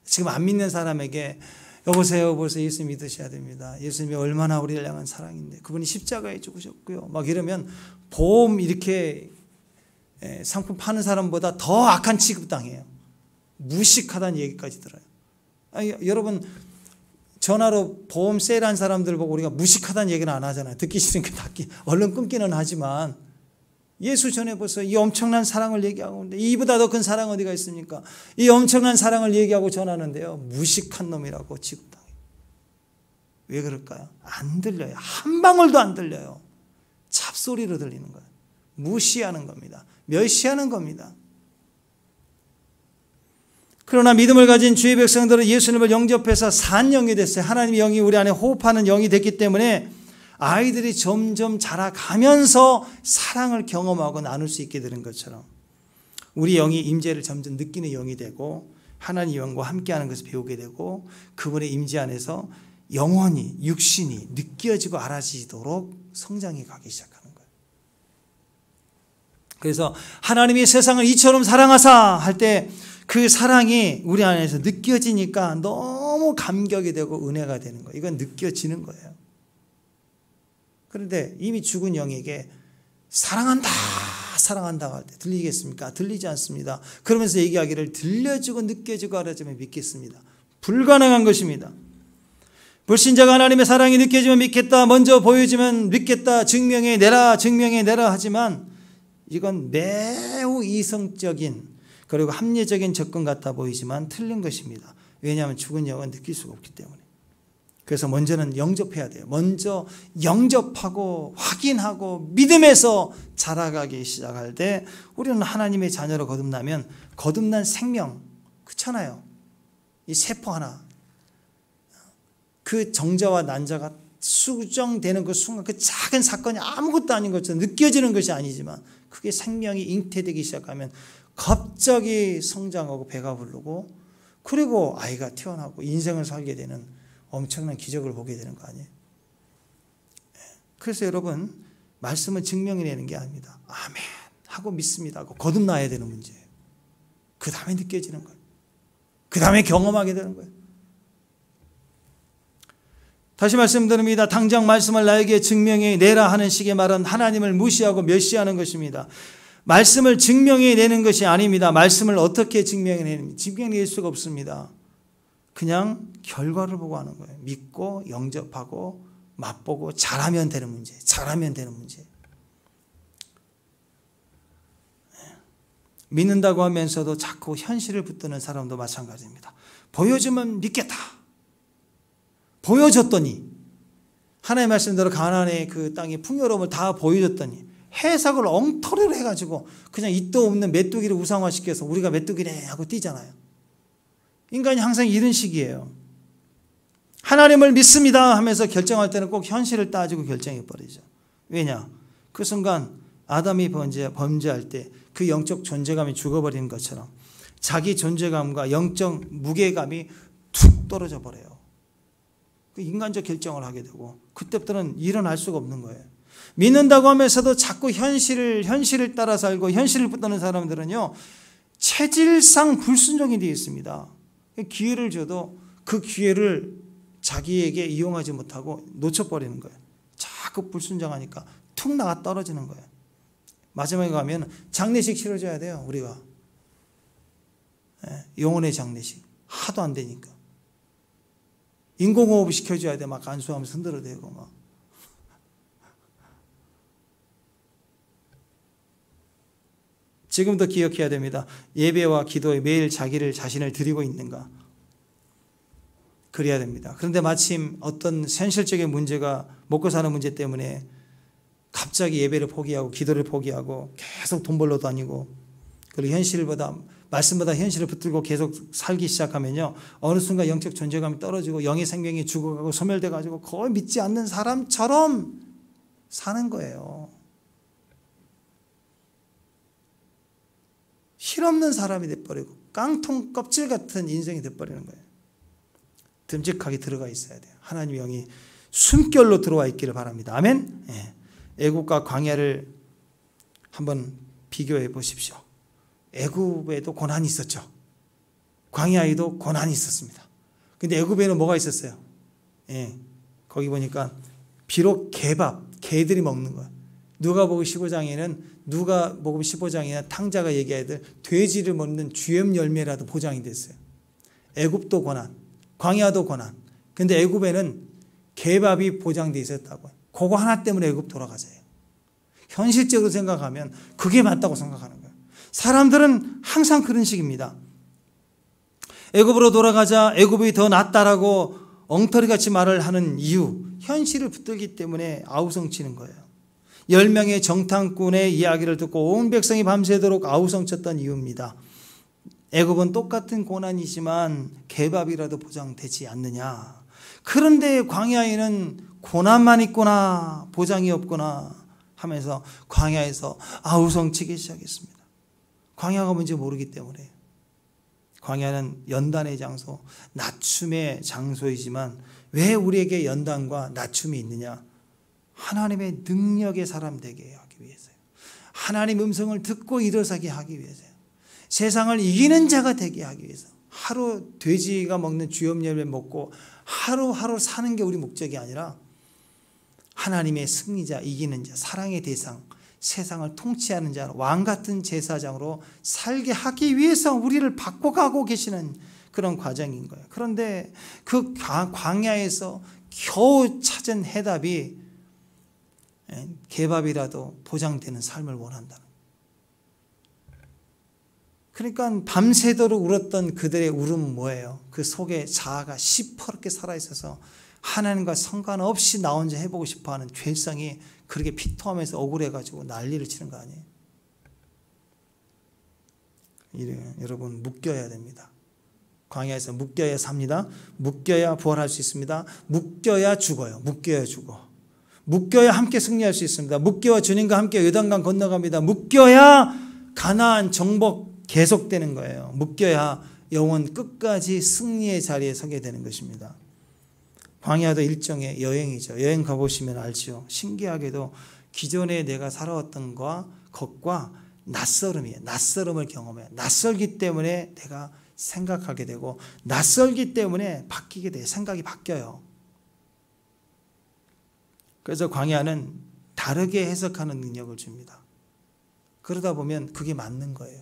지금 안 믿는 사람에게 여보세요 예수 믿으셔야 됩니다. 예수님이 얼마나 우리를 향한 사랑인데 그분이 십자가에 죽으셨고요. 막 이러면 보험 이렇게 상품 파는 사람보다 더 악한 취급당해요. 무식하다는 얘기까지 들어요. 아니, 여러분 전화로 보험 세일한 사람들 보고 우리가 무식하다는 얘기는 안 하잖아요. 듣기 싫으니까 얼른 끊기는 하지만 예수 전해보세요. 이 엄청난 사랑을 얘기하고 있는데 이보다 더 큰 사랑 어디가 있습니까? 이 엄청난 사랑을 얘기하고 전하는데요. 무식한 놈이라고 취급당해요. 왜 그럴까요? 안 들려요. 한 방울도 안 들려요. 잡소리로 들리는 거예요. 무시하는 겁니다. 멸시하는 겁니다. 그러나 믿음을 가진 주의 백성들은 예수님을 영접해서 산 영이 됐어요. 하나님의 영이 우리 안에 호흡하는 영이 됐기 때문에 아이들이 점점 자라가면서 사랑을 경험하고 나눌 수 있게 되는 것처럼 우리 영이 임재를 점점 느끼는 영이 되고 하나님의 영과 함께하는 것을 배우게 되고 그분의 임재 안에서 영혼이 육신이 느껴지고 알아지도록 성장해 가기 시작하는 거예요. 그래서 하나님이 세상을 이처럼 사랑하사 할 때 그 사랑이 우리 안에서 느껴지니까 너무 감격이 되고 은혜가 되는 거예요. 이건 느껴지는 거예요. 그런데 이미 죽은 영에게 사랑한다 할 때 들리겠습니까? 들리지 않습니다. 그러면서 얘기하기를 들려지고 느껴지고 알아지면 믿겠습니다. 불가능한 것입니다. 불신자가 하나님의 사랑이 느껴지면 믿겠다, 먼저 보여지면 믿겠다, 증명해내라 하지만 이건 매우 이성적인 그리고 합리적인 접근 같아 보이지만 틀린 것입니다. 왜냐하면 죽은 영은 느낄 수가 없기 때문에. 그래서 먼저는 영접해야 돼요. 먼저 영접하고 확인하고 믿음에서 자라가기 시작할 때 우리는 하나님의 자녀로 거듭나면 거듭난 생명, 그렇잖아요. 이 세포 하나, 그 정자와 난자가 수정되는 그 순간 그 작은 사건이 아무것도 아닌 것처럼 느껴지는 것이 아니지만 그게 생명이 잉태되기 시작하면 갑자기 성장하고 배가 부르고 그리고 아이가 태어나고 인생을 살게 되는 엄청난 기적을 보게 되는 거 아니에요? 그래서 여러분 말씀은 증명해내는 게 아닙니다. 아멘 하고 믿습니다 하고 거듭나야 되는 문제예요. 그 다음에 느껴지는 거예요. 그 다음에 경험하게 되는 거예요. 다시 말씀드립니다. 당장 말씀을 나에게 증명해내라 하는 식의 말은 하나님을 무시하고 멸시하는 것입니다. 말씀을 증명해내는 것이 아닙니다. 말씀을 어떻게 증명해내는지 증명해낼 수가 없습니다. 그냥 결과를 보고 하는 거예요. 믿고 영접하고 맛보고 잘하면 되는 문제. 믿는다고 하면서도 자꾸 현실을 붙드는 사람도 마찬가지입니다. 보여주면 믿겠다. 보여줬더니 하나님의 말씀대로 가나안의 그 땅의 풍요로움을 다 보여줬더니 해석을 엉터리로 해가지고 그냥 있도 없는 메뚜기를 우상화시켜서 우리가 메뚜기네 하고 뛰잖아요. 인간이 항상 이런 식이에요. 하나님을 믿습니다 하면서 결정할 때는 꼭 현실을 따지고 결정해버리죠. 왜냐? 그 순간 아담이 범죄할 때 그 영적 존재감이 죽어버리는 것처럼 자기 존재감과 영적 무게감이 툭 떨어져 버려요. 그 인간적 결정을 하게 되고 그때부터는 일어날 수가 없는 거예요. 믿는다고 하면서도 자꾸 현실을 따라 살고 현실을 붙드는 사람들은요, 체질상 불순종이 되어 있습니다. 기회를 줘도 그 기회를 자기에게 이용하지 못하고 놓쳐버리는 거예요. 자꾸 불순종하니까 툭 나가 떨어지는 거예요. 마지막에 가면 장례식 치러줘야 돼요, 우리가. 영혼의 장례식. 하도 안 되니까. 인공호흡 시켜줘야 돼. 막 안수하면서 흔들어대고 막. 지금도 기억해야 됩니다. 예배와 기도에 매일 자신을 드리고 있는가. 그래야 됩니다. 그런데 마침 어떤 현실적인 문제가 먹고 사는 문제 때문에 갑자기 예배를 포기하고 기도를 포기하고 계속 돈 벌러 다니고 그리고 말씀보다 현실을 붙들고 계속 살기 시작하면요, 어느 순간 영적 존재감이 떨어지고 영의 생명이 죽어가고 소멸돼가지고 거의 믿지 않는 사람처럼 사는 거예요. 실없는 사람이 돼버리고 깡통 껍질 같은 인생이 돼버리는 거예요. 듬직하게 들어가 있어야 돼요. 하나님의 영이 숨결로 들어와 있기를 바랍니다. 아멘. 애굽과 광야를 한번 비교해 보십시오. 애굽에도 고난이 있었죠. 광야에도 고난이 있었습니다. 근데 애굽에는 뭐가 있었어요? 거기 보니까 비록 개들이 먹는 거예요. 누가복음 15장이나 탕자가 얘기하듯 돼지를 먹는 주염 열매라도 보장이 됐어요. 애굽도 고난, 광야도 고난. 근데 애굽에는 개밥이 보장되어 있었다고요. 그거 하나 때문에 애굽 돌아가세요. 현실적으로 생각하면 그게 맞다고 생각하는 거예요. 사람들은 항상 그런 식입니다. 애굽으로 돌아가자, 애굽이 더 낫다라고 엉터리같이 말을 하는 이유, 현실을 붙들기 때문에 아우성치는 거예요. 10명의 정탐꾼의 이야기를 듣고 온 백성이 밤새도록 아우성쳤던 이유입니다. 애굽은 똑같은 고난이지만 개밥이라도 보장되지 않느냐. 그런데 광야에는 고난만 있구나, 보장이 없구나 하면서 광야에서 아우성치기 시작했습니다. 광야가 뭔지 모르기 때문에. 광야는 연단의 장소, 낮춤의 장소이지만 왜 우리에게 연단과 낮춤이 있느냐? 하나님의 능력의 사람 되게 하기 위해서요. 하나님 음성을 듣고 일어서게 하기 위해서요. 세상을 이기는 자가 되게 하기 위해서. 하루 돼지가 먹는 주염 열매 먹고 하루하루 사는 게 우리 목적이 아니라 하나님의 승리자, 이기는 자, 사랑의 대상, 세상을 통치하는 자, 왕 같은 제사장으로 살게 하기 위해서 우리를 바꿔가고 계시는 그런 과정인 거예요. 그런데 그 광야에서 겨우 찾은 해답이 개밥이라도 보장되는 삶을 원한다는 거예요. 그러니까 밤새도록 울었던 그들의 울음은 뭐예요? 그 속에 자아가 시퍼렇게 살아있어서 하나님과 상관없이 나 혼자 해보고 싶어하는 죄성이 그렇게 피토하면서 억울해가지고 난리를 치는 거 아니에요? 여러분 묶여야 됩니다. 광야에서 묶여야 삽니다. 묶여야 부활할 수 있습니다. 묶여야 죽어요. 묶여야 죽어. 묶여야 함께 승리할 수 있습니다. 묶여야 주님과 함께 요단강 건너갑니다. 묶여야 가나안 정복 계속되는 거예요. 묶여야 영원 끝까지 승리의 자리에 서게 되는 것입니다. 광야도 일종의 여행이죠. 여행 가보시면 알죠. 신기하게도 기존에 내가 살아왔던 것과 낯설음이에요. 낯설음을 경험해요. 낯설기 때문에 내가 생각하게 되고 낯설기 때문에 바뀌게 돼요. 생각이 바뀌어요. 그래서 광야는 다르게 해석하는 능력을 줍니다. 그러다 보면 그게 맞는 거예요.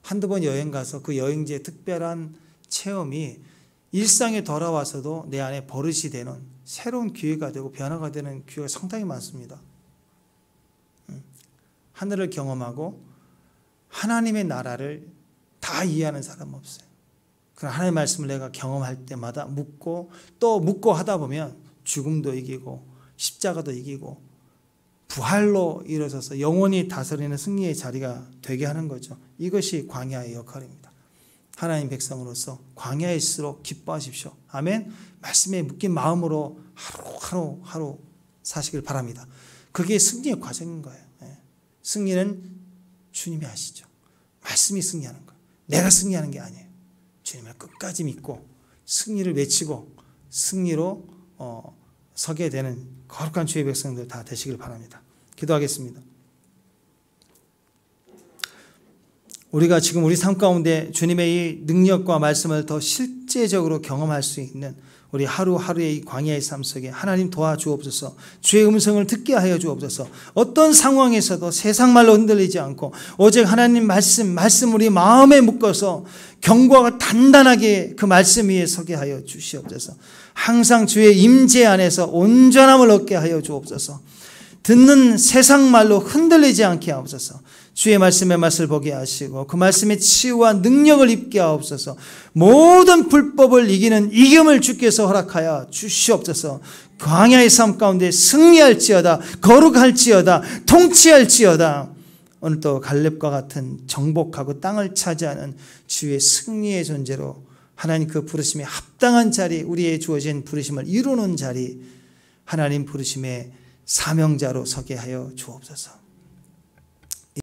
한두 번 여행 가서 그 여행지의 특별한 체험이 일상에 돌아와서도 내 안에 버릇이 되는 새로운 기회가 되고 변화가 되는 기회가 상당히 많습니다. 하늘을 경험하고 하나님의 나라를 다 이해하는 사람은 없어요. 그럼 하나님의 말씀을 내가 경험할 때마다 묻고 또 묻고 하다 보면 죽음도 이기고 십자가도 이기고 부활로 일어서서 영원히 다스리는 승리의 자리가 되게 하는 거죠. 이것이 광야의 역할입니다. 하나님 백성으로서 광야일수록 기뻐하십시오. 아멘. 말씀에 묶인 마음으로 하루 사시길 바랍니다. 그게 승리의 과정인 거예요. 승리는 주님이 하시죠. 말씀이 승리하는 거예요. 내가 승리하는 게 아니에요. 주님을 끝까지 믿고 승리를 외치고 승리로 서게 되는 거룩한 주의 백성들 다 되시길 바랍니다. 기도하겠습니다. 우리가 지금 우리 삶 가운데 주님의 이 능력과 말씀을 더 실제적으로 경험할 수 있는 우리 하루하루의 이 광야의 삶 속에 하나님 도와주옵소서. 주의 음성을 듣게 하여 주옵소서. 어떤 상황에서도 세상 말로 흔들리지 않고 오직 하나님 말씀 우리 마음에 묶어서 견고하고 단단하게 그 말씀 위에 서게 하여 주시옵소서. 항상 주의 임재 안에서 온전함을 얻게 하여 주옵소서. 듣는 세상 말로 흔들리지 않게 하옵소서. 주의 말씀의 맛을 보게 하시고 그 말씀의 치유와 능력을 입게 하옵소서. 모든 불법을 이기는 이김을 주께서 허락하여 주시옵소서. 광야의 삶 가운데 승리할지어다, 거룩할지어다, 통치할지어다. 오늘도 갈렙과 같은 정복하고 땅을 차지하는 주의 승리의 존재로 하나님 그 부르심에 합당한 자리, 우리의 주어진 부르심을 이루는 자리, 하나님 부르심의 사명자로 서게 하여 주옵소서.